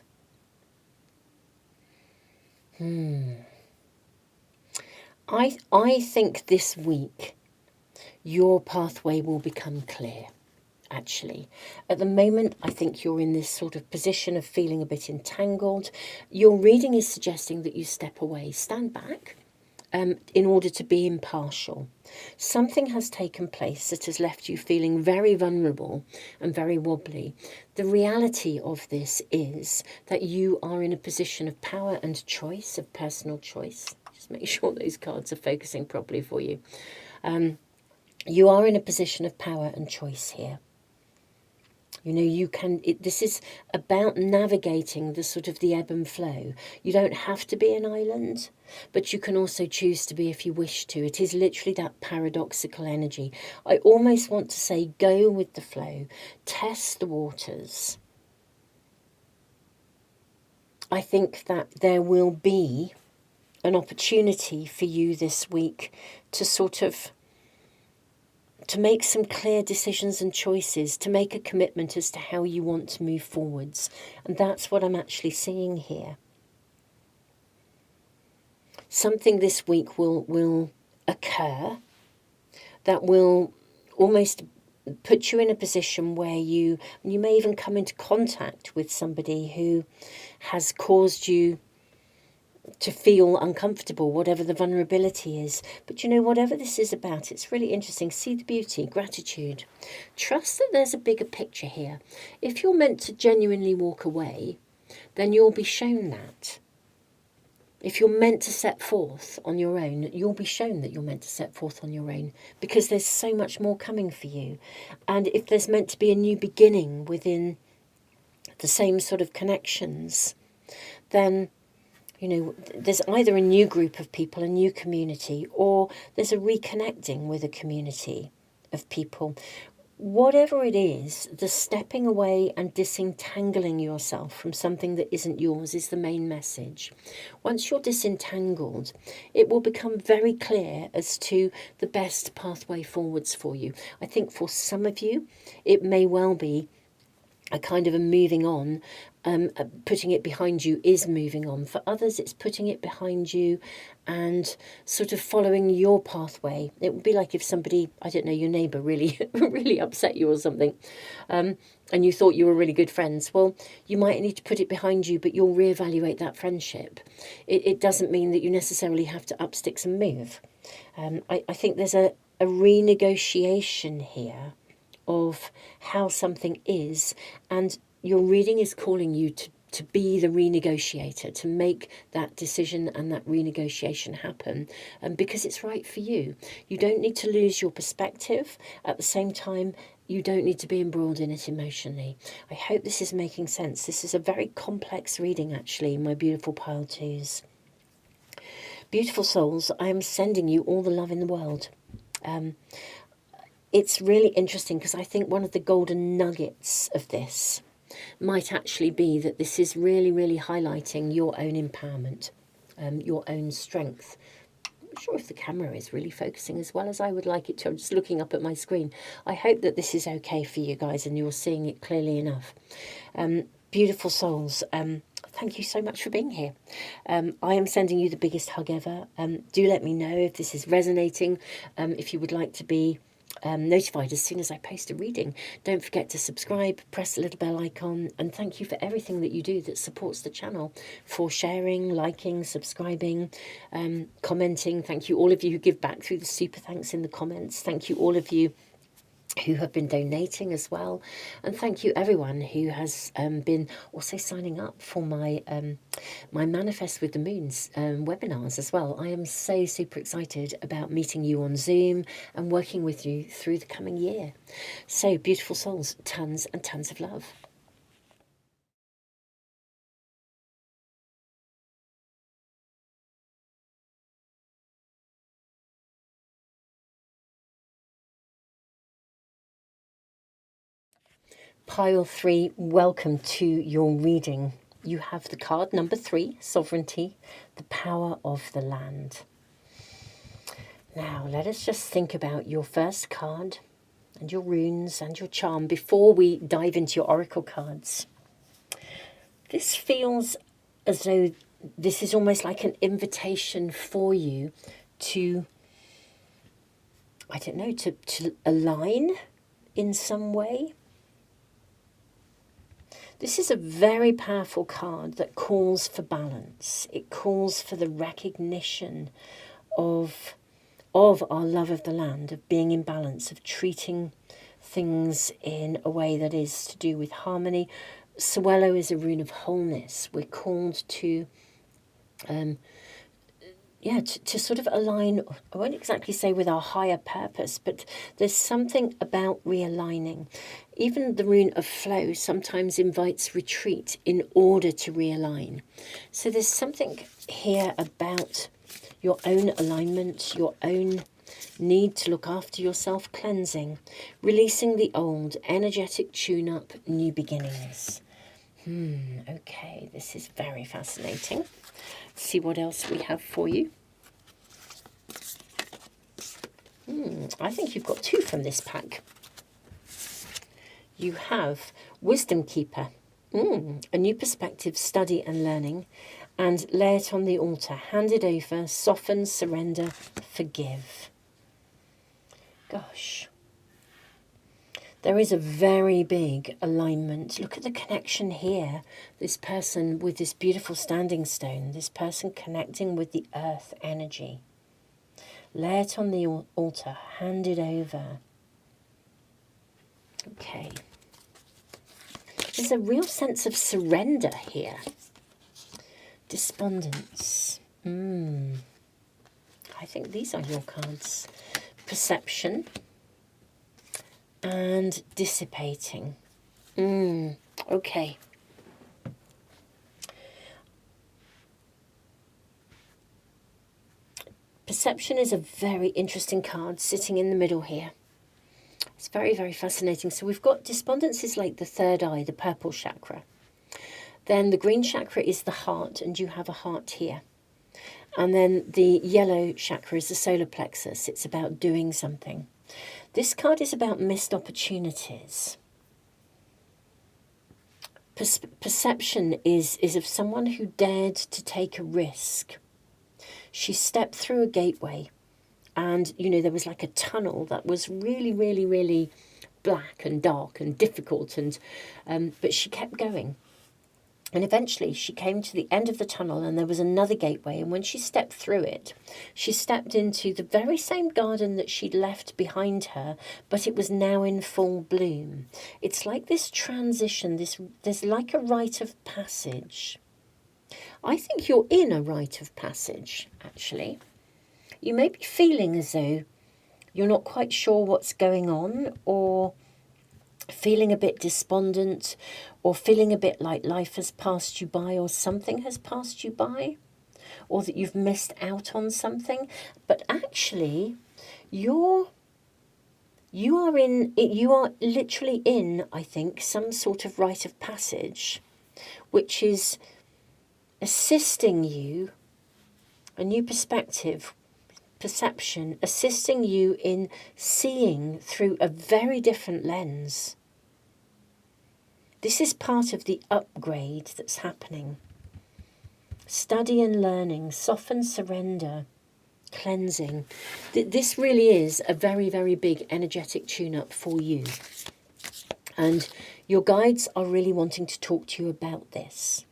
I think this week your pathway will become clear, actually. At the moment, I think you're in this sort of position of feeling a bit entangled. Your reading is suggesting that you step away, stand back, in order to be impartial. Something has taken place that has left you feeling very vulnerable and very wobbly. The reality of this is that you are in a position of power and choice, of personal choice. Just make sure those cards are focusing properly for you. You are in a position of power and choice here. You know, you can, this is about navigating the sort of the ebb and flow. You don't have to be an island, but you can also choose to be if you wish to. It is literally that paradoxical energy. I almost want to say go with the flow, test the waters. I think that there will be an opportunity for you this week to sort of to make some clear decisions and choices, to make a commitment as to how you want to move forwards. And that's what I'm actually seeing here. Something this week will occur that will almost put you in a position where you may even come into contact with somebody who has caused you to feel uncomfortable, whatever the vulnerability is. But you know, whatever this is about, it's really interesting. See the beauty, gratitude. Trust that there's a bigger picture here. If you're meant to genuinely walk away, then you'll be shown that. If you're meant to set forth on your own, you'll be shown that you're meant to set forth on your own, because there's so much more coming for you. And if there's meant to be a new beginning within the same sort of connections, then you know, there's either a new group of people, a new community, or there's a reconnecting with a community of people. Whatever it is, the stepping away and disentangling yourself from something that isn't yours is the main message. Once you're disentangled, it will become very clear as to the best pathway forwards for you. I think for some of you, it may well be a kind of a moving on. Putting it behind you is moving on. For others, it's putting it behind you and sort of following your pathway. It would be like if somebody, I don't know, your neighbour really really upset you or something, and you thought you were really good friends. Well, you might need to put it behind you, but you'll reevaluate that friendship. It doesn't mean that you necessarily have to up sticks and move. I think there's a renegotiation here of how something is, and your reading is calling you to be the renegotiator, to make that decision and that renegotiation happen, because it's right for you. You don't need to lose your perspective. At the same time, you don't need to be embroiled in it emotionally. I hope this is making sense. This is a very complex reading, actually, my beautiful pile twos. Beautiful souls, I am sending you all the love in the world. It's really interesting because I think one of the golden nuggets of this might actually be that this is really, really highlighting your own empowerment, your own strength. I'm not sure if the camera is really focusing as well as I would like it to. I'm just looking up at my screen. I hope that this is okay for you guys and you're seeing it clearly enough. Beautiful souls, thank you so much for being here. I am sending you the biggest hug ever. Do let me know if this is resonating, if you would like to be notified as soon as I post a reading. Don't forget to subscribe, press the little bell icon, and thank you for everything that you do that supports the channel, for sharing, liking, subscribing, commenting. Thank you all of you who give back through the super thanks in the comments. Thank you all of you who have been donating as well, and thank you everyone who has been also signing up for my my Manifest with the Moons webinars as well. I am so super excited about meeting you on Zoom and working with you through the coming year. So beautiful souls, tons and tons of love. Pile 3, welcome to your reading. You have the card number 3, Sovereignty, the power of the land. Now, let us just think about your first card and your runes and your charm before we dive into your oracle cards. This feels as though this is almost like an invitation for you to, I don't know, to align in some way. This is a very powerful card that calls for balance. It calls for the recognition of our love of the land, of being in balance, of treating things in a way that is to do with harmony. Suelo is a rune of wholeness. We're called to to sort of align, I won't exactly say with our higher purpose, but there's something about realigning. Even the rune of flow sometimes invites retreat in order to realign. So there's something here about your own alignment, your own need to look after yourself, cleansing, releasing the old, energetic tune-up, new beginnings. Okay, this is very fascinating. See what else we have for you. I think you've got 2 from this pack. You have Wisdom Keeper, a new perspective, study and learning, and lay it on the altar, hand it over, soften, surrender, forgive. Gosh. There is a very big alignment. Look at the connection here. This person with this beautiful standing stone, this person connecting with the earth energy. Lay it on the altar, hand it over. Okay. There's a real sense of surrender here. Despondence. I think these are your cards. Perception. And dissipating. Okay. Perception is a very interesting card sitting in the middle here. It's very, very fascinating. So we've got despondence is like the third eye, the purple chakra. Then the green chakra is the heart, and you have a heart here. And then the yellow chakra is the solar plexus. It's about doing something. This card is about missed opportunities. Perception is of someone who dared to take a risk. She stepped through a gateway and, you know, there was like a tunnel that was really, really, really black and dark and difficult, and but she kept going. And eventually she came to the end of the tunnel and there was another gateway. And when she stepped through it, she stepped into the very same garden that she'd left behind her, but it was now in full bloom. It's like this transition, there's like a rite of passage. I think you're in a rite of passage, actually. You may be feeling as though you're not quite sure what's going on, or feeling a bit despondent, or feeling a bit like life has passed you by, or something has passed you by, or that you've missed out on something. But actually, you're You are literally in, I think, some sort of rite of passage, which is assisting you, a new perception, assisting you in seeing through a very different lens. This is part of the upgrade that's happening. Study and learning, soften, surrender, cleansing. This really is a very, very big energetic tune-up for you. And your guides are really wanting to talk to you about this.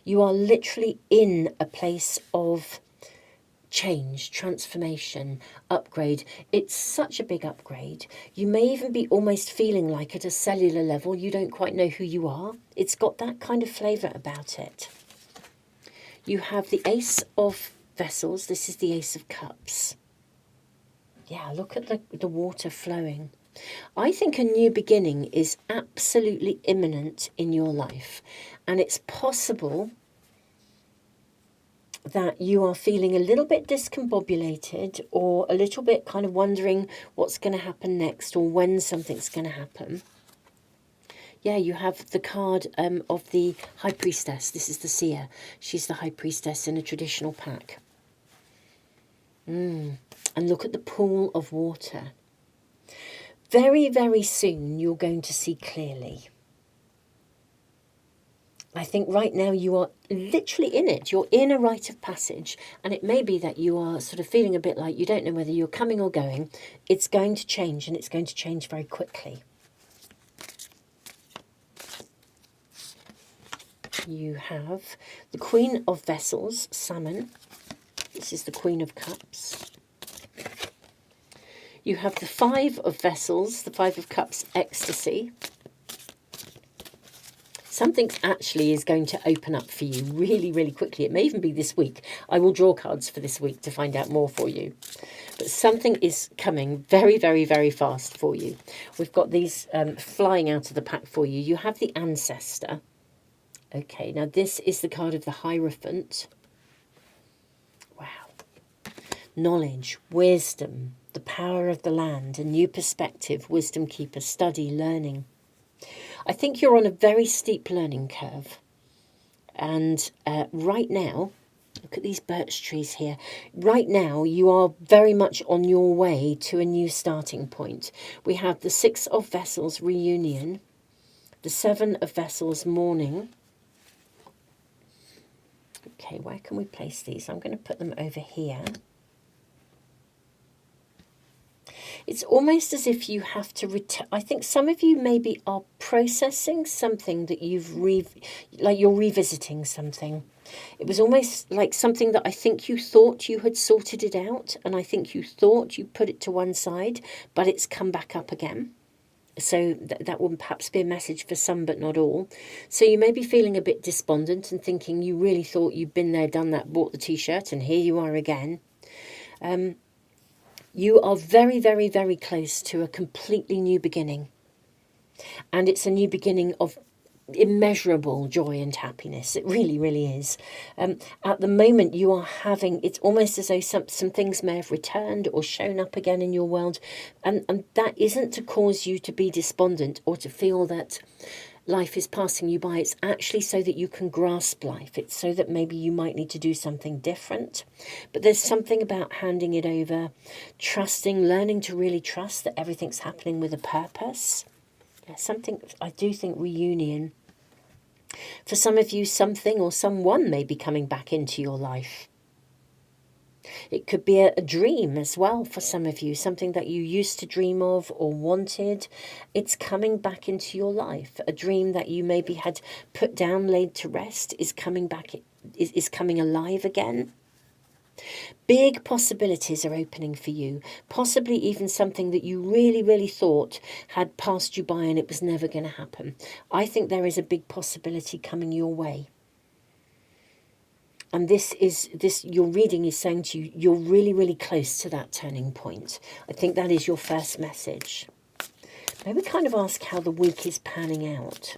You are literally in a place of change, transformation, upgrade. It's such a big upgrade. You may even be almost feeling like at a cellular level you don't quite know who you are. It's got that kind of flavour about it. You have the Ace of Vessels. This is the Ace of Cups. Yeah, look at the water flowing. I think a new beginning is absolutely imminent in your life. And it's possible that you are feeling a little bit discombobulated or a little bit kind of wondering what's going to happen next or when something's going to happen. Yeah, you have the card of the High Priestess. This is the Seer. She's the High Priestess in a traditional pack. And look at the pool of water. Very, very soon you're going to see clearly. I think right now you are literally in it. You're in a rite of passage. And it may be that you are sort of feeling a bit like you don't know whether you're coming or going. It's going to change, and it's going to change very quickly. You have the Queen of Vessels, Salmon. This is the Queen of Cups. You have the Five of Vessels, the Five of Cups, Ecstasy. Something actually is going to open up for you really, really quickly. It may even be this week. I will draw cards for this week to find out more for you. But something is coming very, very, very fast for you. We've got these flying out of the pack for you. You have the Ancestor. Okay, now this is the card of the Hierophant. Wow. Knowledge, wisdom, the power of the land, a new perspective, wisdom keeper, study, learning. I think you're on a very steep learning curve. And right now, look at these birch trees here. Right now, you are very much on your way to a new starting point. We have the Six of Vessels, reunion. The Seven of Vessels, mourning. Okay, where can we place these? I'm going to put them over here. It's almost as if you have to I think some of you maybe are processing something that like you're revisiting something. It was almost like something that I think you thought you had sorted it out, and I think you thought you put it to one side, but it's come back up again. So that will perhaps be a message for some, but not all. So you may be feeling a bit despondent and thinking you really thought you'd been there, done that, bought the t-shirt, and here you are again. You are very, very, very close to a completely new beginning. And it's a new beginning of immeasurable joy and happiness. It really, really is. At the moment you are having, it's almost as though some things may have returned or shown up again in your world. And that isn't to cause you to be despondent or to feel that life is passing you by. It's actually so that you can grasp life. It's so that maybe you might need to do something different. But there's something about handing it over, trusting, learning to really trust that everything's happening with a purpose. Something, I do think, reunion. For some of you, something or someone may be coming back into your life. It could be a dream as well for some of you, something that you used to dream of or wanted. It's coming back into your life. A dream that you maybe had put down, laid to rest, is coming back, is coming alive again. Big possibilities are opening for you, possibly even something that you really, really thought had passed you by and it was never going to happen. I think there is a big possibility coming your way. And your reading is saying to you, you're really, really close to that turning point. I think that is your first message. Maybe kind of ask how the week is panning out.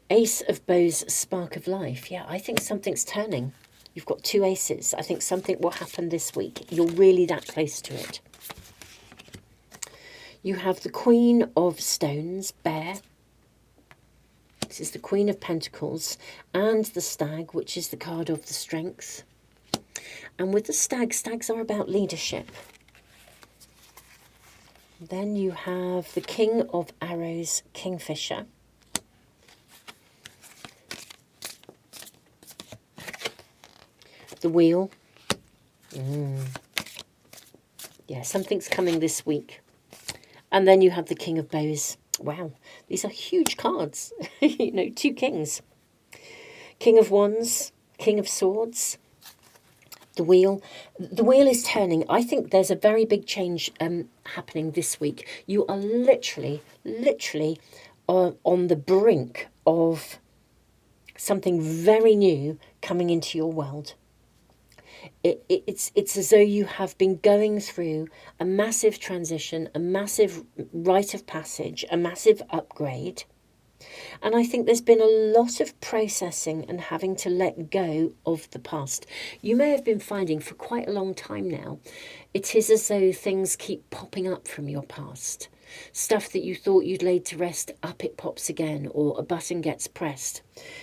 Ace of Bows, Spark of Life. Yeah, I think something's turning. You've got 2 aces. I think something will happen this week. You're really that close to it. You have the Queen of Stones, Bear. This is the Queen of Pentacles, and the Stag, which is the card of the Strength. And with the Stag, stags are about leadership. Then you have the King of Arrows, Kingfisher. The Wheel. Yeah, something's coming this week. And then you have the King of Bows. Wow, these are huge cards. You know, 2 kings. King of Wands, King of Swords. The Wheel. The wheel is turning. I think there's a very big change happening this week. You are literally on the brink of something very new coming into your world. It's as though you have been going through a massive transition, a massive rite of passage, a massive upgrade. And I think there's been a lot of processing and having to let go of the past. You may have been finding for quite a long time now, it is as though things keep popping up from your past. Stuff that you thought you'd laid to rest, up it pops again, or a button gets pressed.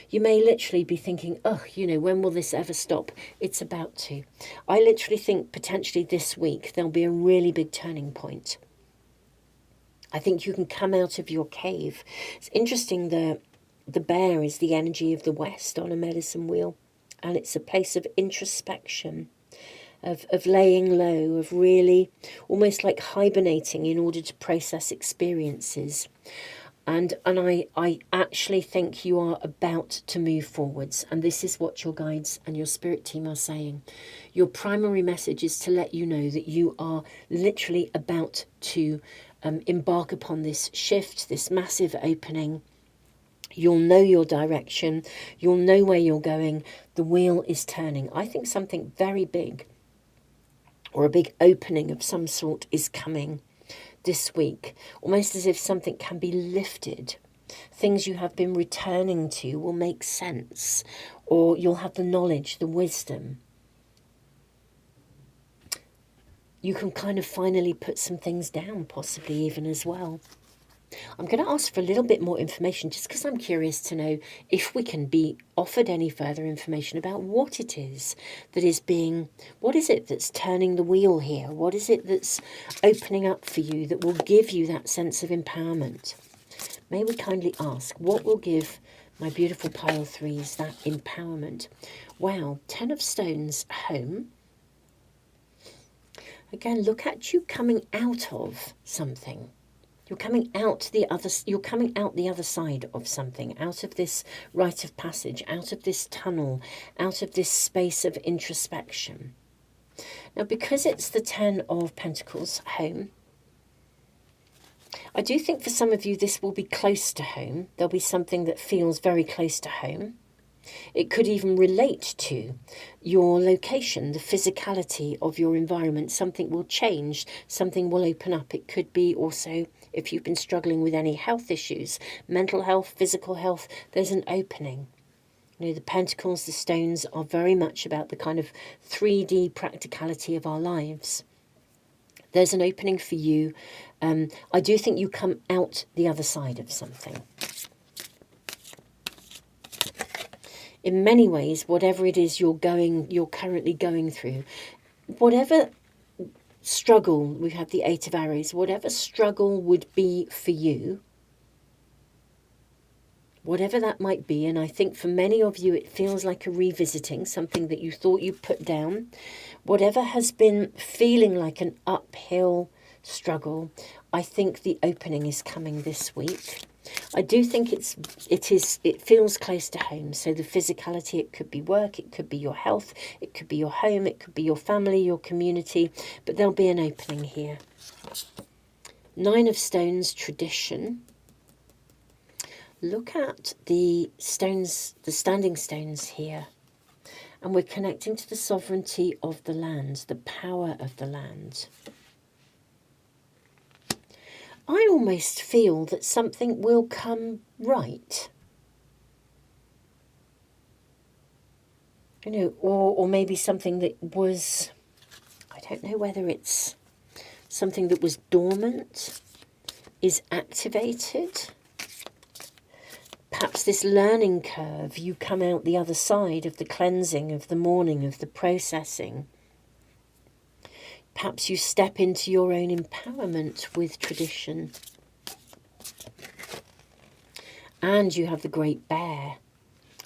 You may literally be thinking, oh, you know, when will this ever stop? It's about to. I literally think potentially this week there'll be a really big turning point. I think you can come out of your cave. It's interesting, the bear is the energy of the West on a medicine wheel. And it's a place of introspection, of laying low, of really almost like hibernating in order to process experiences. And I actually think you are about to move forwards. And this is what your guides and your spirit team are saying. Your primary message is to let you know that you are literally about to embark upon this shift, this massive opening. You'll know your direction. You'll know where you're going. The wheel is turning. I think something very big, or a big opening of some sort, is coming this week. Almost as if something can be lifted. Things you have been returning to will make sense. Or you'll have the knowledge, the wisdom. You can kind of finally put some things down, possibly even as well. I'm going to ask for a little bit more information just because I'm curious to know if we can be offered any further information about what it is that is being, what is it that's turning the wheel here? What is it that's opening up for you that will give you that sense of empowerment? May we kindly ask, what will give my beautiful pile threes that empowerment? Wow, 10 of Stones, home. Again, look at you coming out of something. You're coming out the other side of something, out of this rite of passage, out of this tunnel, out of this space of introspection. Now, because it's the 10 of Pentacles, home, I do think for some of you this will be close to home. There'll be something that feels very close to home. It could even relate to your location, the physicality of your environment. Something will change, something will open up. It could be also, if you've been struggling with any health issues, mental health, physical health, there's an opening. You know, the Pentacles, the Stones are very much about the kind of 3D practicality of our lives. There's an opening for you. I do think you come out the other side of something. In many ways, whatever it is you're currently going through, whatever struggle, we have the 8 of Arrows, whatever struggle would be for you, whatever that might be, and I think for many of you it feels like a revisiting, something that you thought you put down, whatever has been feeling like an uphill struggle, I think the opening is coming this week. I do think it feels close to home. So the physicality, it could be work, it could be your health, it could be your home, it could be your family, your community, but there'll be an opening here. 9 of Stones, tradition. Look at the stones, the standing stones here. And we're connecting to the sovereignty of the land, the power of the land. I almost feel that something will come right. You know, or maybe something that was, I don't know whether it's something that was dormant is activated. Perhaps this learning curve, you come out the other side of the cleansing, of the mourning, of the processing. Perhaps you step into your own empowerment with tradition. And you have the great bear.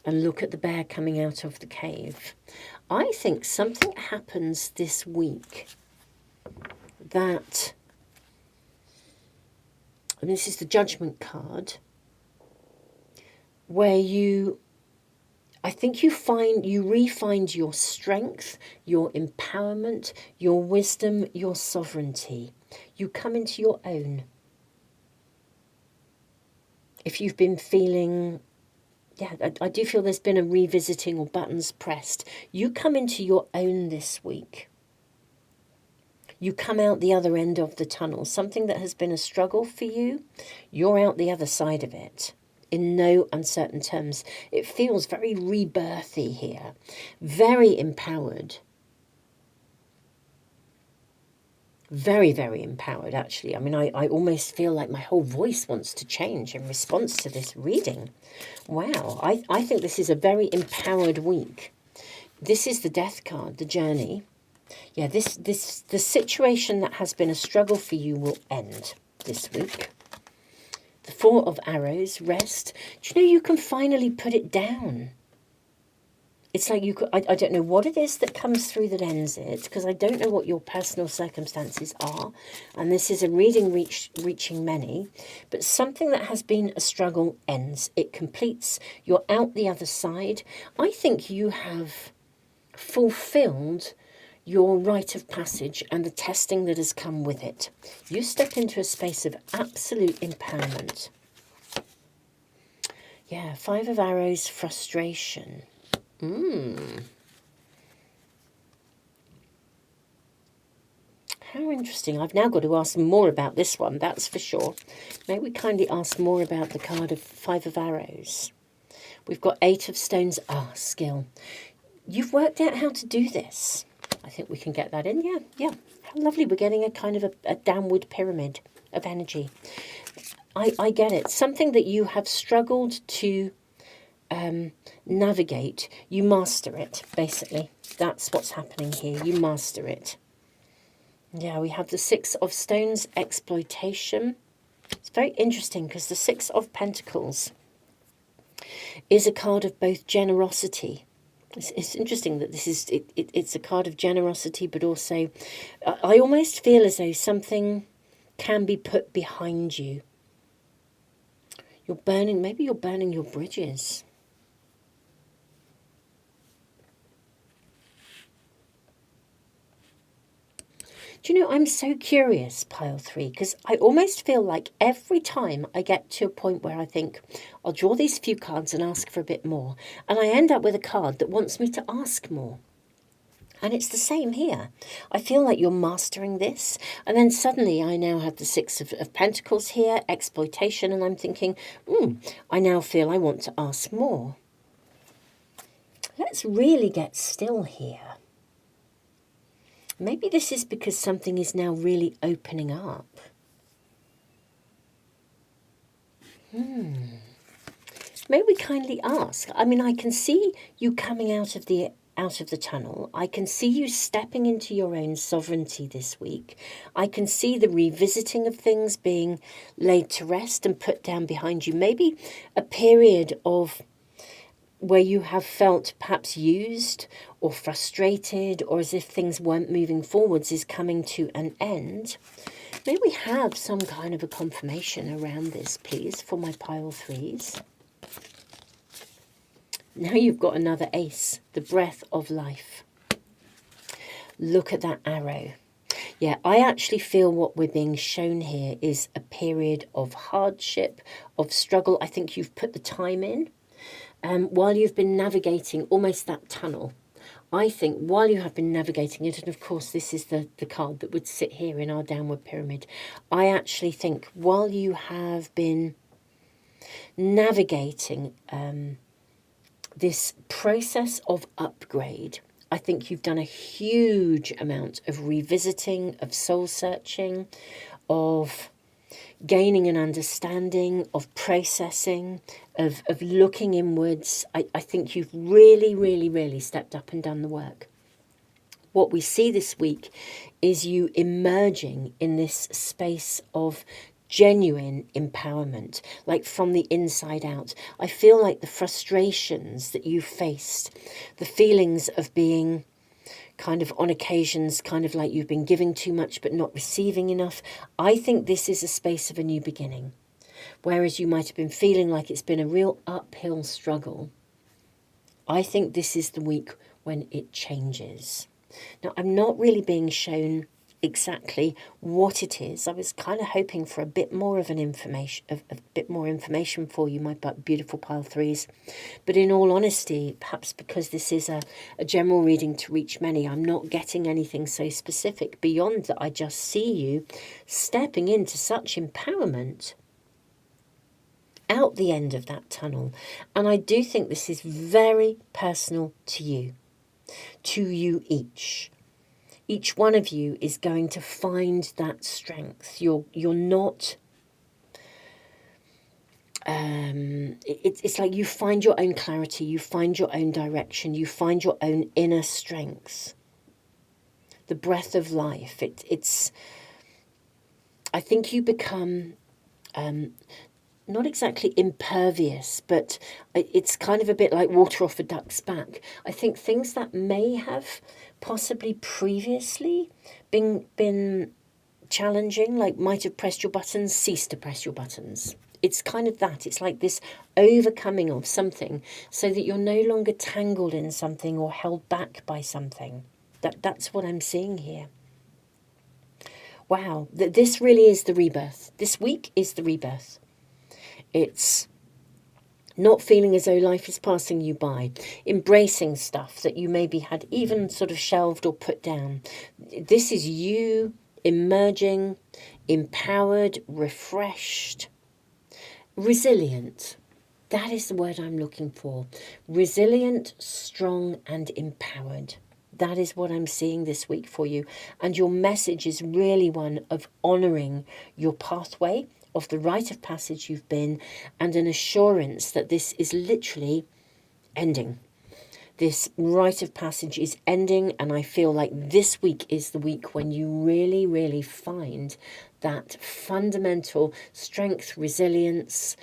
And look at the bear coming out of the cave. I think something happens this week that, and this is the Judgment card, where I think you re-find your strength, your empowerment, your wisdom, your sovereignty. You come into your own. If you've been feeling, yeah, I do feel there's been a revisiting or buttons pressed. You come into your own this week. You come out the other end of the tunnel. Something that has been a struggle for you, you're out the other side of it. In no uncertain terms. It feels very rebirthy here. Very empowered. Very, very empowered, actually. I mean, I almost feel like my whole voice wants to change in response to this reading. Wow, I think this is a very empowered week. This is the Death card, the journey. Yeah, the situation that has been a struggle for you will end this week. The Four of Arrows, rest. Do you know you can finally put it down? It's like you could, I don't know what it is that comes through that ends it, because I don't know what your personal circumstances are. And this is a reading reaching many. But something that has been a struggle ends. It completes. You're out the other side. I think you have fulfilled your rite of passage and the testing that has come with it. You step into a space of absolute empowerment. Yeah, Five of Arrows, frustration. How interesting. I've now got to ask more about this one, that's for sure. May we kindly ask more about the card of Five of Arrows? We've got Eight of Stones. Skill. You've worked out how to do this. I think we can get that in. Yeah. How lovely. We're getting a kind of a downward pyramid of energy. I get it. Something that you have struggled to navigate, you master it, basically. That's what's happening here. You master it. Yeah, we have the Six of Stones, exploitation. It's very interesting because the Six of Pentacles is a card of both generosity. It's interesting that this is, it's a card of generosity, but also I almost feel as though something can be put behind you. Maybe you're burning your bridges. Do you know, I'm so curious, pile three, because I almost feel like every time I get to a point where I think, I'll draw these few cards and ask for a bit more, and I end up with a card that wants me to ask more. And it's the same here. I feel like you're mastering this, and then suddenly I now have the Six of Pentacles here, exploitation, and I'm thinking, I now feel I want to ask more. Let's really get still here. Maybe this is because something is now really opening up. May we kindly ask? I mean, I can see you coming out of the tunnel. I can see you stepping into your own sovereignty this week. I can see the revisiting of things being laid to rest and put down behind you. Maybe a period of where you have felt perhaps used or frustrated or as if things weren't moving forwards is coming to an end. May we have some kind of a confirmation around this, please, for my pile threes. Now you've got another ace, the breath of life. Look at that arrow. Yeah, I actually feel what we're being shown here is a period of hardship, of struggle. I think you've put the time in. While you've been navigating almost that tunnel, I think while you have been navigating it, and of course this is the card that would sit here in our downward pyramid, I actually think while you have been navigating this process of upgrade. I think you've done a huge amount of revisiting, of soul searching, of gaining an understanding, of processing, of looking inwards. I think you've really, really, really stepped up and done the work. What we see this week is you emerging in this space of genuine empowerment, like from the inside out. I feel like the frustrations that you faced, the feelings of being kind of on occasions, kind of like you've been giving too much but not receiving enough. I think this is a space of a new beginning. Whereas you might have been feeling like it's been a real uphill struggle, I think this is the week when it changes. Now, I'm not really being shown exactly what it is. I was kind of hoping for a bit more of a bit more information for you, my beautiful pile threes. But in all honesty, perhaps because this is a general reading to reach many, I'm not getting anything so specific beyond that. I just see you stepping into such empowerment out the end of that tunnel. And I do think this is very personal to you each. Each one of you is going to find that strength. You're not, it's like you find your own clarity, you find your own direction, you find your own inner strength. The breath of life, it's, I think you become, not exactly impervious, but it's kind of a bit like water off a duck's back. I think things that may have possibly previously been challenging, like might have pressed your buttons, cease to press your buttons. It's kind of that. It's like this overcoming of something so that you're no longer tangled in something or held back by something. That's what I'm seeing here. Wow, this really is the rebirth. This week is the rebirth. It's not feeling as though life is passing you by, embracing stuff that you maybe had even sort of shelved or put down. This is you emerging, empowered, refreshed, resilient. That is the word I'm looking for. Resilient, strong, and empowered. That is what I'm seeing this week for you. And your message is really one of honouring your pathway, of the rite of passage you've been, and an assurance that this is literally ending. This rite of passage is ending, and I feel like this week is the week when you really, really find that fundamental strength, resilience,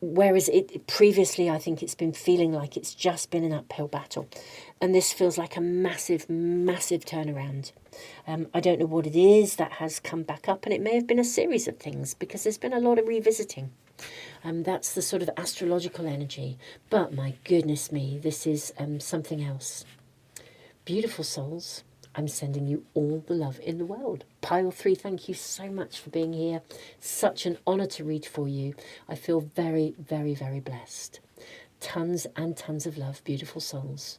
whereas it previously, I think it's been feeling like it's just been an uphill battle. And this feels like a massive, massive turnaround. I don't know what it is that has come back up, and it may have been a series of things because there's been a lot of revisiting. That's the sort of astrological energy. But my goodness me, this is something else. Beautiful souls. I'm sending you all the love in the world. Pile 3, thank you so much for being here. Such an honour to read for you. I feel very, very, very blessed. Tons and tons of love, beautiful souls.